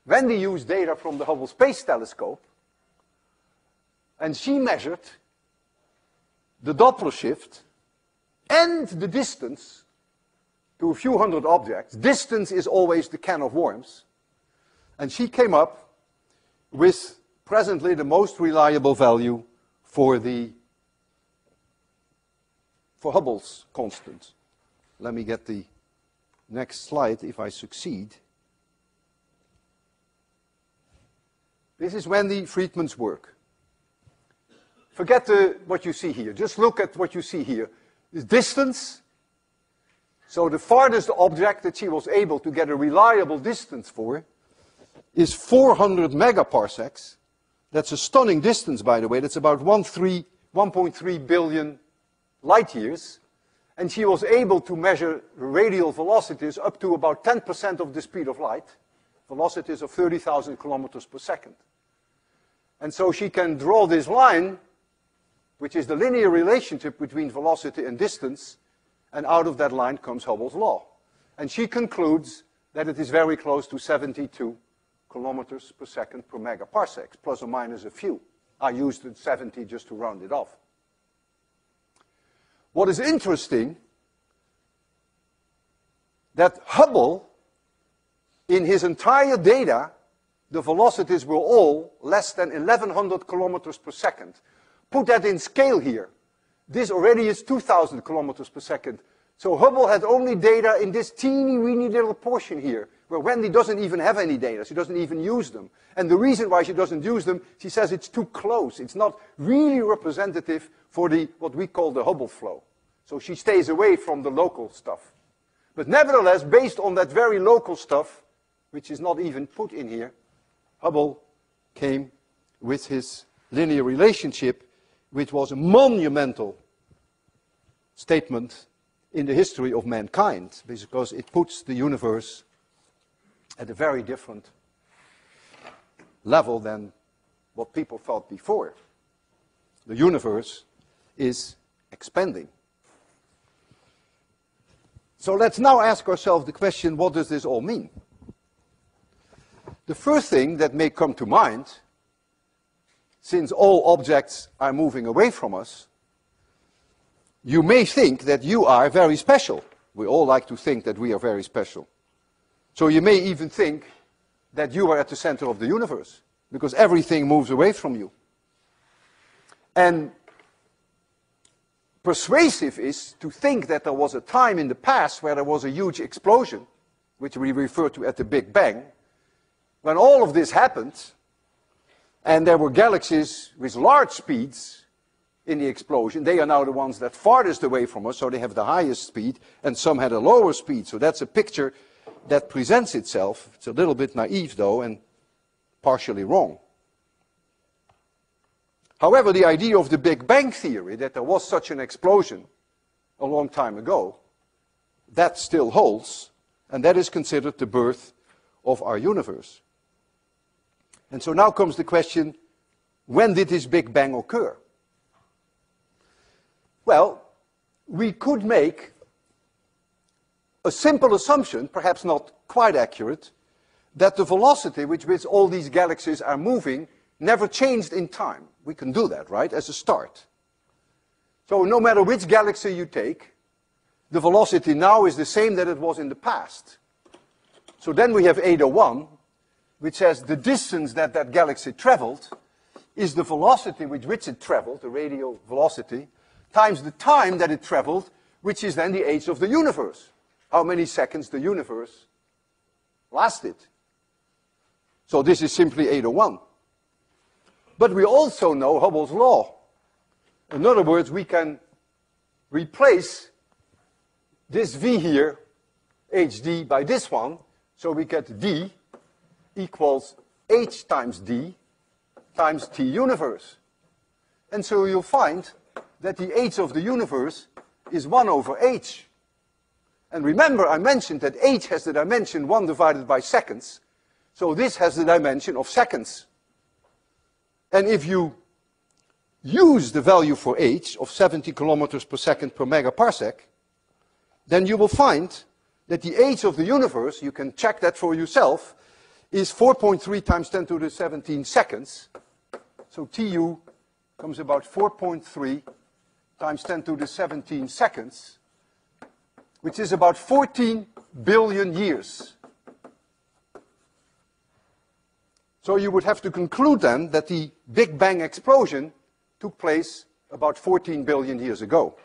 Wendy used data from the Hubble Space Telescope, and she measured the Doppler shift and the distance to a few hundred objects. Distance is always the can of worms. And she came up with presently the most reliable value for Hubble's constant. Let me get the next slide if I succeed. This is Wendy Friedman's work. Forget what you see here. Just look at what you see here. The distance. So the farthest object that she was able to get a reliable distance for is 400 megaparsecs. That's a stunning distance, by the way. That's about 1.3 billion light years. And she was able to measure radial velocities up to about 10% of the speed of light, velocities of 30,000 kilometers per second. And so she can draw this line, which is the linear relationship between velocity and distance, and out of that line comes Hubble's law. And she concludes that it is very close to 72 kilometers per second per megaparsecs, plus or minus a few. I used 70 just to round it off. What is interesting, that Hubble, in his entire data, the velocities were all less than 1100 kilometers per second. Put that in scale here. This already is 2000 kilometers per second. So Hubble had only data in this teeny weeny little portion here, where Wendy doesn't even have any data. She doesn't even use them. And the reason why she doesn't use them, she says it's too close. It's not really representative for what we call the Hubble flow. So she stays away from the local stuff. But nevertheless, based on that very local stuff, which is not even put in here, Hubble came with his linear relationship, which was a monumental statement in the history of mankind, because it puts the universe at a very different level than what people thought before. The universe is expanding. So let's now ask ourselves the question, what does this all mean? The first thing that may come to mind, since all objects are moving away from us, you may think that you are very special. We all like to think that we are very special. So you may even think that you are at the center of the universe, because everything moves away from you. And persuasive is to think that there was a time in the past where there was a huge explosion, which we refer to as the Big Bang, when all of this happened, and there were galaxies with large speeds in the explosion. They are now the ones that farthest away from us, so they have the highest speed, and some had a lower speed. So that's a picture that presents itself. It's a little bit naive, though, and partially wrong. However, the idea of the Big Bang theory, that there was such an explosion a long time ago, that still holds, and that is considered the birth of our universe. And so now comes the question, when did this Big Bang occur? Well, we could make a simple assumption, perhaps not quite accurate, that the velocity with which all these galaxies are moving never changed in time. We can do that, right, as a start. So no matter which galaxy you take, the velocity now is the same that it was in the past. So then we have eta1, which says the distance that that galaxy traveled is the velocity with which it traveled, the radial velocity, times the time that it traveled, which is then the age of the universe. How many seconds the universe lasted. So this is simply eta1. But we also know Hubble's law. In other words, we can replace this v here, hd, by this one, so we get d equals h times d times t universe. And so you'll find that the age of the universe is 1 over h. And remember, I mentioned that h has the dimension 1 divided by seconds, so this has the dimension of seconds. And if you use the value for h of 70 kilometers per second per megaparsec, then you will find that the age of the universe, you can check that for yourself, is 4.3 times 10 to the 17 seconds. So TU comes about 4.3 times 10 to the 17 seconds, which is about 14 billion years. So you would have to conclude then that the Big Bang explosion took place about 14 billion years ago.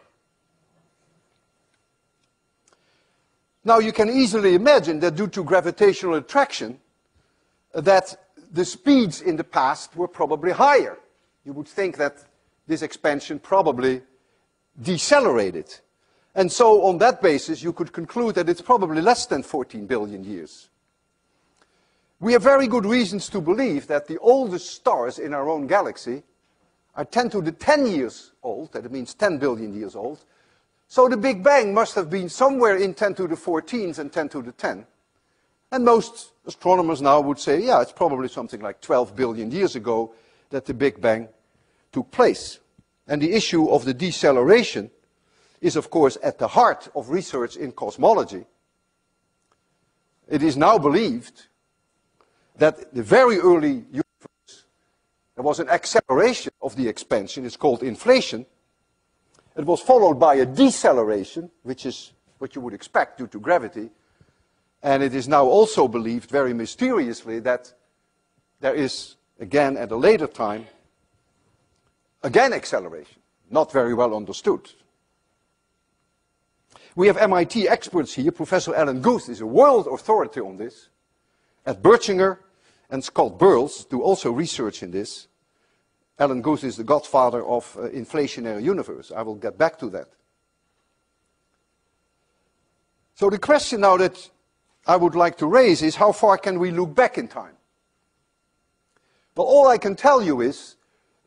Now you can easily imagine that due to gravitational attraction, that the speeds in the past were probably higher. You would think that this expansion probably decelerated. And so on that basis, you could conclude that it's probably less than 14 billion years. We have very good reasons to believe that the oldest stars in our own galaxy are 10 to the 10 years old, that means 10 billion years old. So the Big Bang must have been somewhere in 10 to the 14s and 10 to the 10. And most astronomers now would say, yeah, it's probably something like 12 billion years ago that the Big Bang took place. And the issue of the deceleration is, of course, at the heart of research in cosmology. It is now believed that the very early universe, there was an acceleration of the expansion, it's called inflation. It was followed by a deceleration, which is what you would expect due to gravity. And it is now also believed, very mysteriously, that there is, again at a later time, again acceleration, not very well understood. We have MIT experts here. Professor Alan Guth is a world authority on this. At Bertschinger and Scott Burles do also research in this. Alan Guth is the godfather of inflationary universe. I will get back to that. So the question now that I would like to raise is, how far can we look back in time? Well, all I can tell you is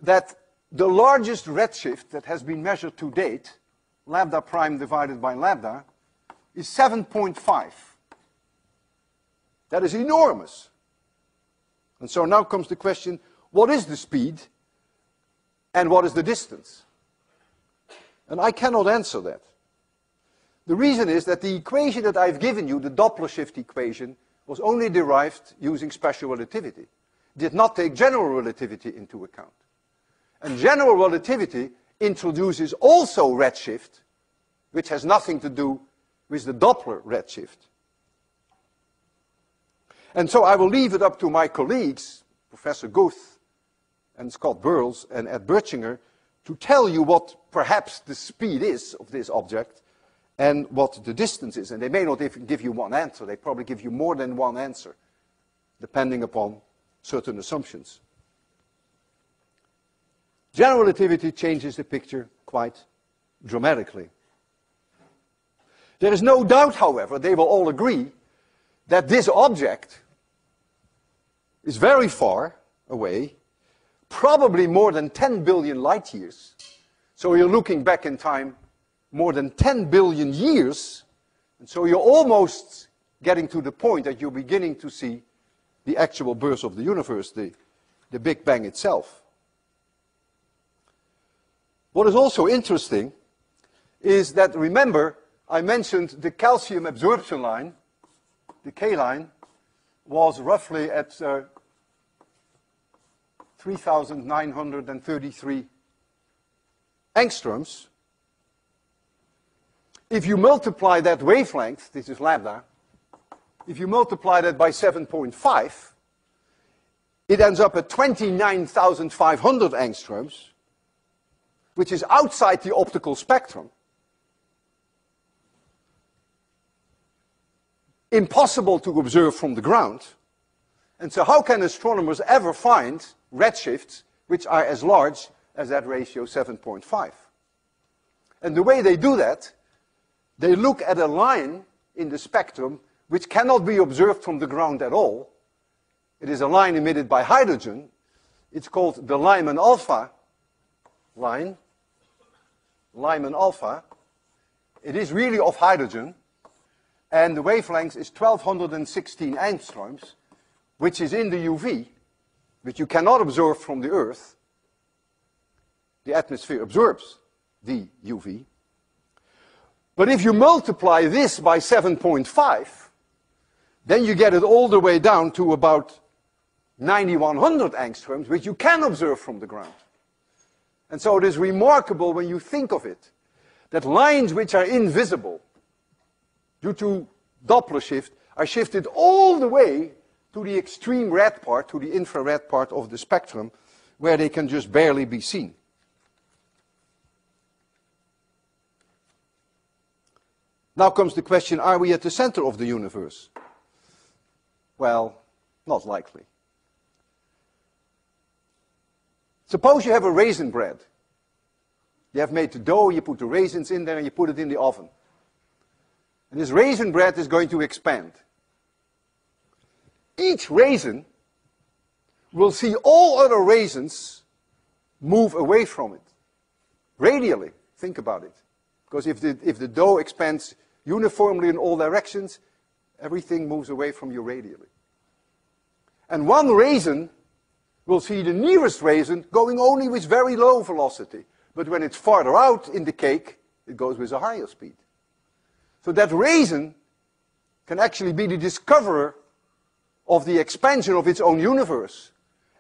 that the largest redshift that has been measured to date, lambda prime divided by lambda, is 7.5. That is enormous. And so now comes the question, what is the speed and what is the distance? And I cannot answer that. The reason is that the equation that I've given you, the Doppler shift equation, was only derived using special relativity. Did not take general relativity into account. And general relativity introduces also redshift, which has nothing to do with the Doppler redshift. And so I will leave it up to my colleagues, Professor Guth and Scott Burles and Ed Bertschinger, to tell you what perhaps the speed is of this object and what the distance is. And they may not even give you one answer. They probably give you more than one answer, depending upon certain assumptions. General relativity changes the picture quite dramatically. There is no doubt, however, they will all agree that this object is very far away, probably more than 10 billion light years. So you're looking back in time more than 10 billion years, and so you're almost getting to the point that you're beginning to see the actual birth of the universe, the Big Bang itself. What is also interesting is that, remember, I mentioned the calcium absorption line, the K line, was roughly at 3,933 angstroms. If you multiply that wavelength, this is lambda, if you multiply that by 7.5, it ends up at 29,500 angstroms, which is outside the optical spectrum. Impossible to observe from the ground. And so how can astronomers ever find redshifts which are as large as that ratio 7.5? And the way they do that, they look at a line in the spectrum which cannot be observed from the ground at all. It is a line emitted by hydrogen. It's called the Lyman alpha line. Lyman alpha. It is really of hydrogen. And the wavelength is 1216 angstroms, which is in the UV, which you cannot observe from the Earth. The atmosphere absorbs the UV. But if you multiply this by 7.5, then you get it all the way down to about 9,100 angstroms, which you can observe from the ground. And so it is remarkable when you think of it, that lines which are invisible due to Doppler shift are shifted all the way to the extreme red part, to the infrared part of the spectrum, where they can just barely be seen. Now comes the question, are we at the center of the universe? Well, not likely. Suppose you have a raisin bread. You have made the dough, you put the raisins in there, and you put it in the oven. And this raisin bread is going to expand. Each raisin will see all other raisins move away from it. Radially, think about it. Because if the dough expands uniformly in all directions, everything moves away from you radially. And one raisin will see the nearest raisin going only with very low velocity. But when it's farther out in the cake, it goes with a higher speed. So that raisin can actually be the discoverer of the expansion of its own universe.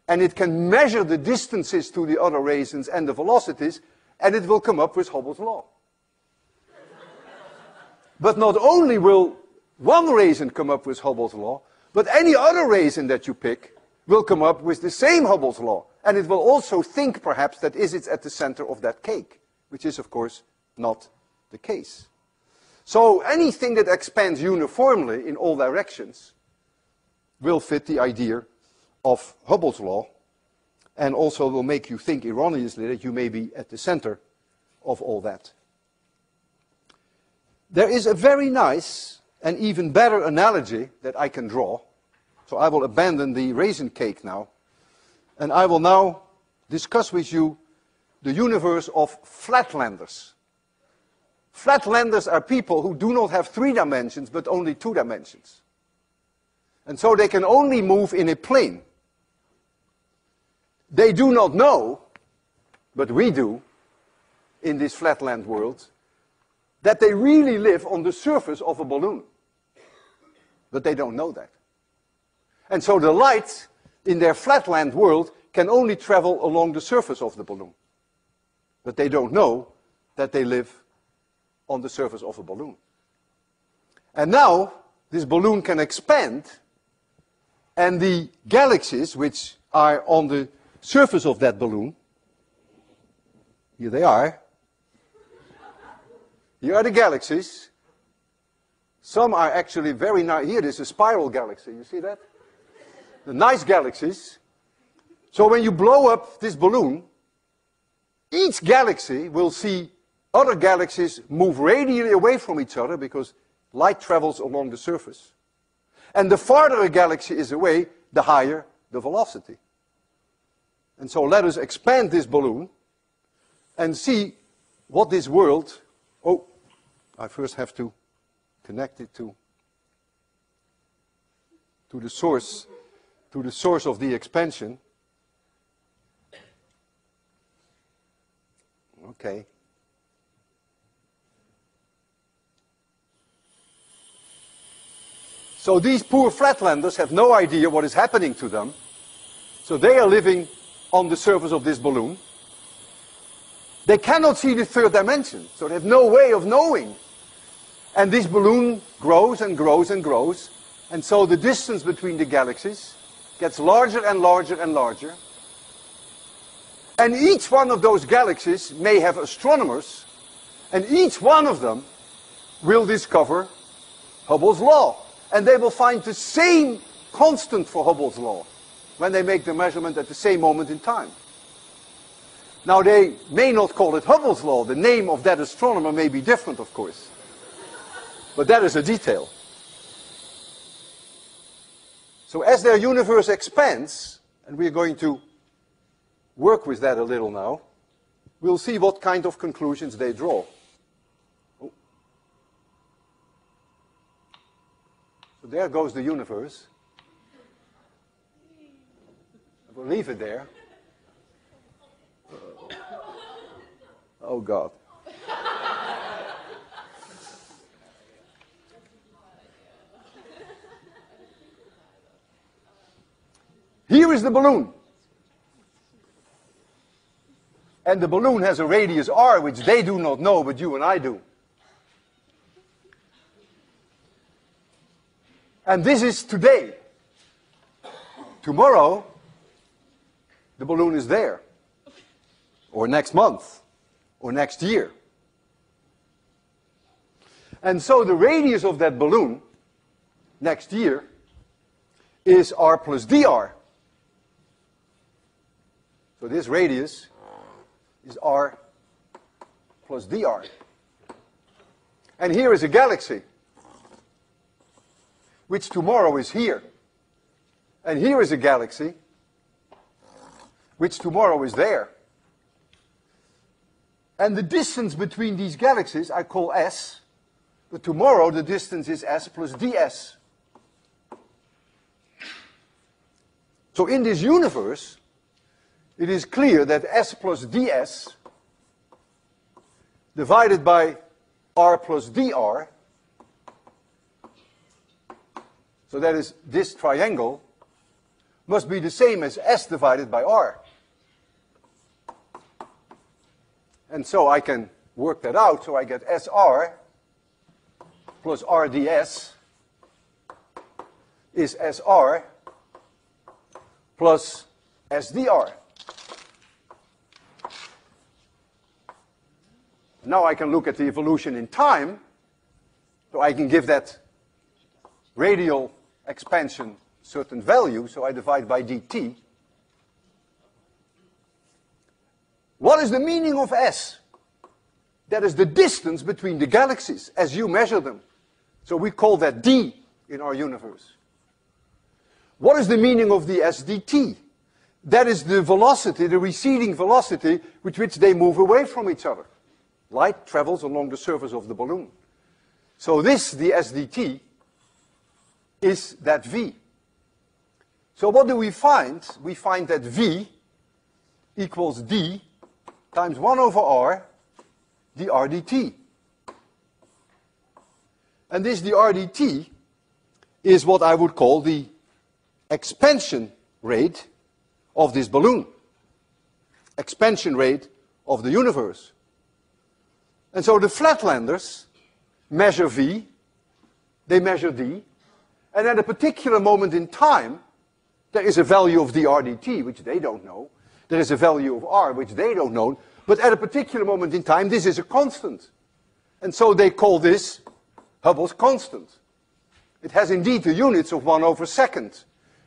And it can measure the distances to the other raisins and the velocities, and it will come up with Hubble's law. But not only will one raisin come up with Hubble's law, but any other raisin that you pick will come up with the same Hubble's law. And it will also think, perhaps, that it's at the center of that cake, which is, of course, not the case. So anything that expands uniformly in all directions will fit the idea of Hubble's law, and also will make you think erroneously that you may be at the center of all that. There is a very nice and even better analogy that I can draw. So I will abandon the raisin cake now, and I will now discuss with you the universe of flatlanders. Flatlanders are people who do not have 3 dimensions, but only 2 dimensions. And so they can only move in a plane. They do not know, but we do, in this flatland world, that they really live on the surface of a balloon. But they don't know that. And so the light in their flatland world can only travel along the surface of the balloon. But they don't know that they live on the surface of a balloon. And now, this balloon can expand, and the galaxies which are on the surface of that balloon, here they are. Here are the galaxies. Some are actually very nice. Here is a spiral galaxy, you see that? The nice galaxies. So when you blow up this balloon, each galaxy will see other galaxies move radially away from each other because light travels along the surface. And the farther a galaxy is away, the higher the velocity. And so let us expand this balloon and see what this world... Oh, I first have to connect it to the source of the expansion. Okay. So these poor flatlanders have no idea what is happening to them. So they are living on the surface of this balloon. They cannot see the third dimension, so they have no way of knowing. And this balloon grows and grows and grows, and so the distance between the galaxies gets larger and larger and larger. And each one of those galaxies may have astronomers, and each one of them will discover Hubble's law. And they will find the same constant for Hubble's law when they make the measurement at the same moment in time. Now, they may not call it Hubble's law. The name of that astronomer may be different, of course. But that is a detail. So as their universe expands, and we're going to work with that a little now, we'll see what kind of conclusions they draw. Oh. So there goes the universe. I will leave it there. Oh, God. Here is the balloon. And the balloon has a radius r, which they do not know, but you and I do. And this is today. Tomorrow, the balloon is there. Or next month. Or next year. And so the radius of that balloon next year is r plus dr. So this radius is r plus dr. And here is a galaxy, which tomorrow is here. And here is a galaxy, which tomorrow is there. And the distance between these galaxies I call s, but tomorrow the distance is s plus ds. So in this universe, it is clear that s plus ds divided by r plus dr, so that is this triangle, must be the same as s divided by r. And so I can work that out, so I get SR plus RDS is SR plus SDR. Now I can look at the evolution in time, so I can give that radial expansion certain value, so I divide by dt. What is the meaning of S? That is the distance between the galaxies as you measure them. So we call that d in our universe. What is the meaning of the SDT? That is the velocity, the receding velocity with which they move away from each other. Light travels along the surface of the balloon. So this, the SDT, is that V. So what do we find? We find that V equals D times 1 over R dr dt. And this dr dt is what I would call the expansion rate of this balloon. Expansion rate of the universe. And so the flatlanders measure V, they measure D, and at a particular moment in time, there is a value of dr dt, which they don't know. There is a value of R, which they don't know. But at a particular moment in time, this is a constant. And so they call this Hubble's constant. It has indeed the units of 1 over second,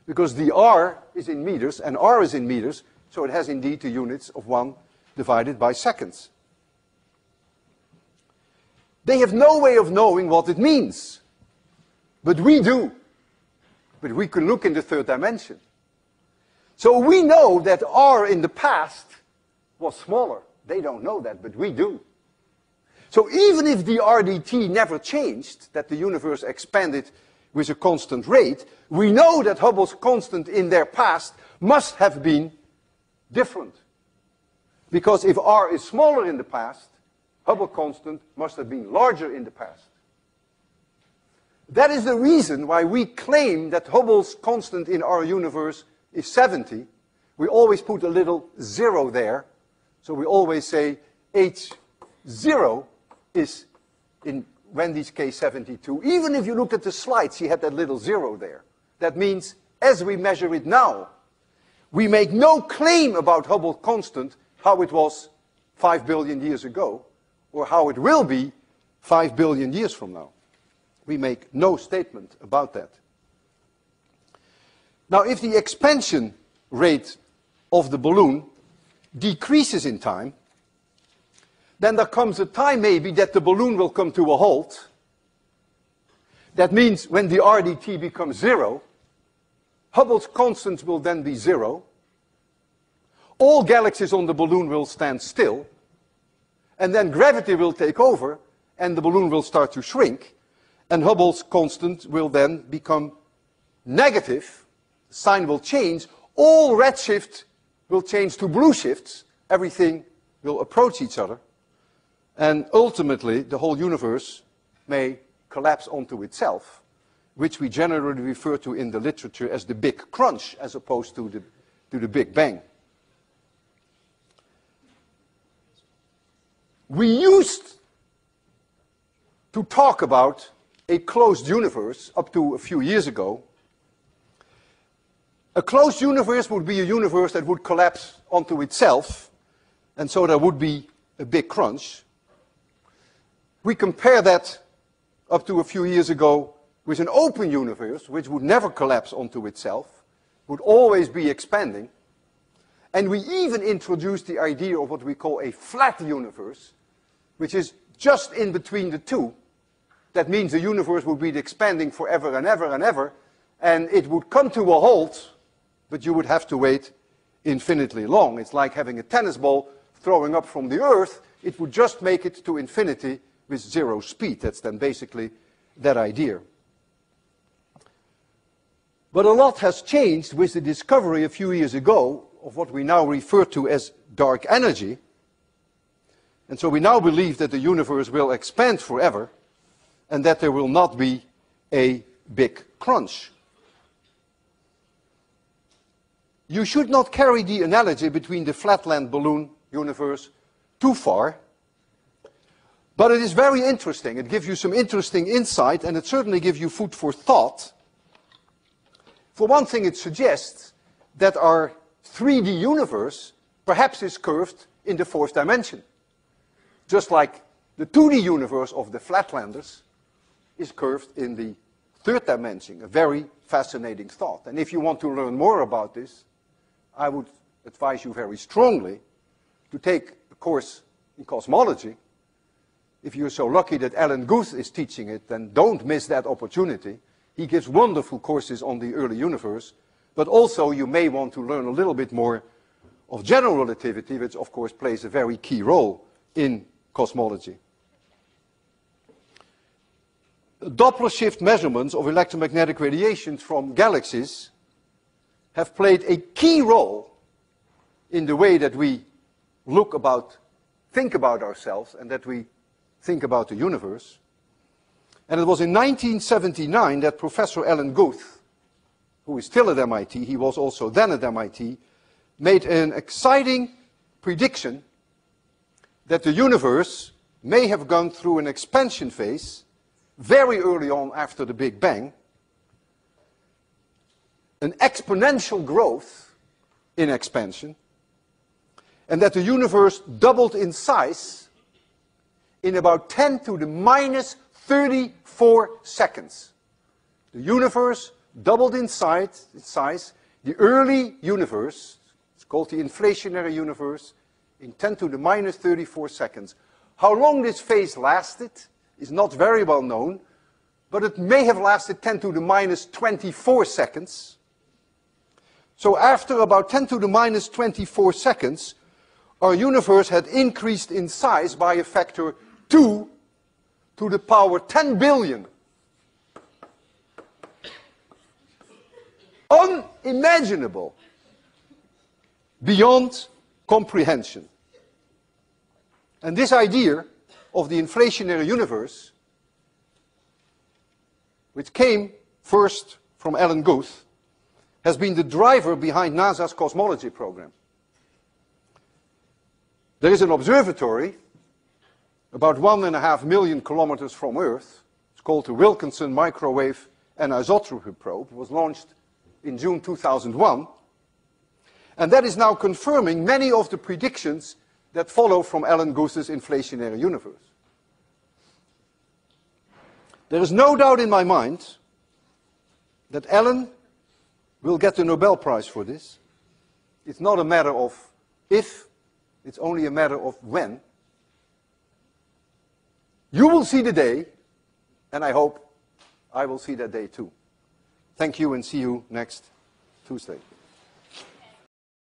because the R is in meters and R is in meters, so it has indeed the units of 1 divided by seconds. They have no way of knowing what it means, but we do. But we can look in the third dimension. So we know that R in the past was smaller. They don't know that, but we do. So even if the dr dt never changed, that the universe expanded with a constant rate, we know that Hubble's constant in their past must have been different. Because if R is smaller in the past, Hubble constant must have been larger in the past. That is the reason why we claim that Hubble's constant in our universe is 70. We always put a little 0 there. So we always say H0 is in Wendy's case 72. Even if you look at the slides, she had that little 0 there. That means as we measure it now, we make no claim about Hubble constant, how it was 5 billion years ago, or how it will be 5 billion years from now. We make no statement about that. Now, if the expansion rate of the balloon decreases in time, then there comes a time maybe that the balloon will come to a halt. That means when the dr dt becomes 0, Hubble's constant will then be 0. All galaxies on the balloon will stand still, and then gravity will take over, and the balloon will start to shrink, and Hubble's constant will then become negative, the sign will change, all redshift will change to blue shifts, everything will approach each other, and ultimately the whole universe may collapse onto itself, which we generally refer to in the literature as the Big Crunch, as opposed to the Big Bang. We used to talk about a closed universe up to a few years ago. A closed universe would be a universe that would collapse onto itself, and so there would be a big crunch. We compare that up to a few years ago with an open universe, which would never collapse onto itself, would always be expanding. And we even introduced the idea of what we call a flat universe, which is just in between the two. That means the universe would be expanding forever and ever and ever, and it would come to a halt, but you would have to wait infinitely long. It's like having a tennis ball throwing up from the Earth. It would just make it to infinity with 0 speed. That's then basically that idea. But a lot has changed with the discovery a few years ago of what we now refer to as dark energy. And so we now believe that the universe will expand forever, and that there will not be a big crunch. You should not carry the analogy between the flatland balloon universe too far, but it is very interesting. It gives you some interesting insight, and it certainly gives you food for thought. For one thing, it suggests that our 3D universe perhaps is curved in the 4th dimension, just like the 2D universe of the flatlanders is curved in the 3rd dimension. A very fascinating thought. And if you want to learn more about this, I would advise you very strongly to take a course in cosmology. If you're so lucky that Alan Guth is teaching it, then don't miss that opportunity. He gives wonderful courses on the early universe, but also you may want to learn a little bit more of general relativity, which of course plays a very key role in cosmology. Doppler shift measurements of electromagnetic radiations from galaxies have played a key role in the way that we think about ourselves and that we think about the universe. And it was in 1979 that Professor Alan Guth, who is still at MIT, he was also then at MIT, made an exciting prediction that the universe may have gone through an expansion phase very early on after the Big Bang, an exponential growth in expansion, and that the universe doubled in size in about 10 to the minus 34 seconds. The universe doubled in size. The early universe, it's called the inflationary universe, in 10 to the minus 34 seconds. How long this phase lasted is not very well known, but it may have lasted 10 to the minus 24 seconds. So after about 10 to the minus 24 seconds, our universe had increased in size by a factor 2 to the power 10 billion. Unimaginable. Beyond comprehension. And this idea of the inflationary universe, which came first from Alan Guth, has been the driver behind NASA's cosmology program. There is an observatory about 1.5 million kilometers from Earth. It's called the Wilkinson Microwave Anisotropy Probe. It was launched in June 2001. And that is now confirming many of the predictions that follow from Alan Guth's inflationary universe. There is no doubt in my mind that Alan will get the Nobel Prize for this. It's not a matter of if, it's only a matter of when. You will see the day, and I hope I will see that day too. Thank you and see you next Tuesday.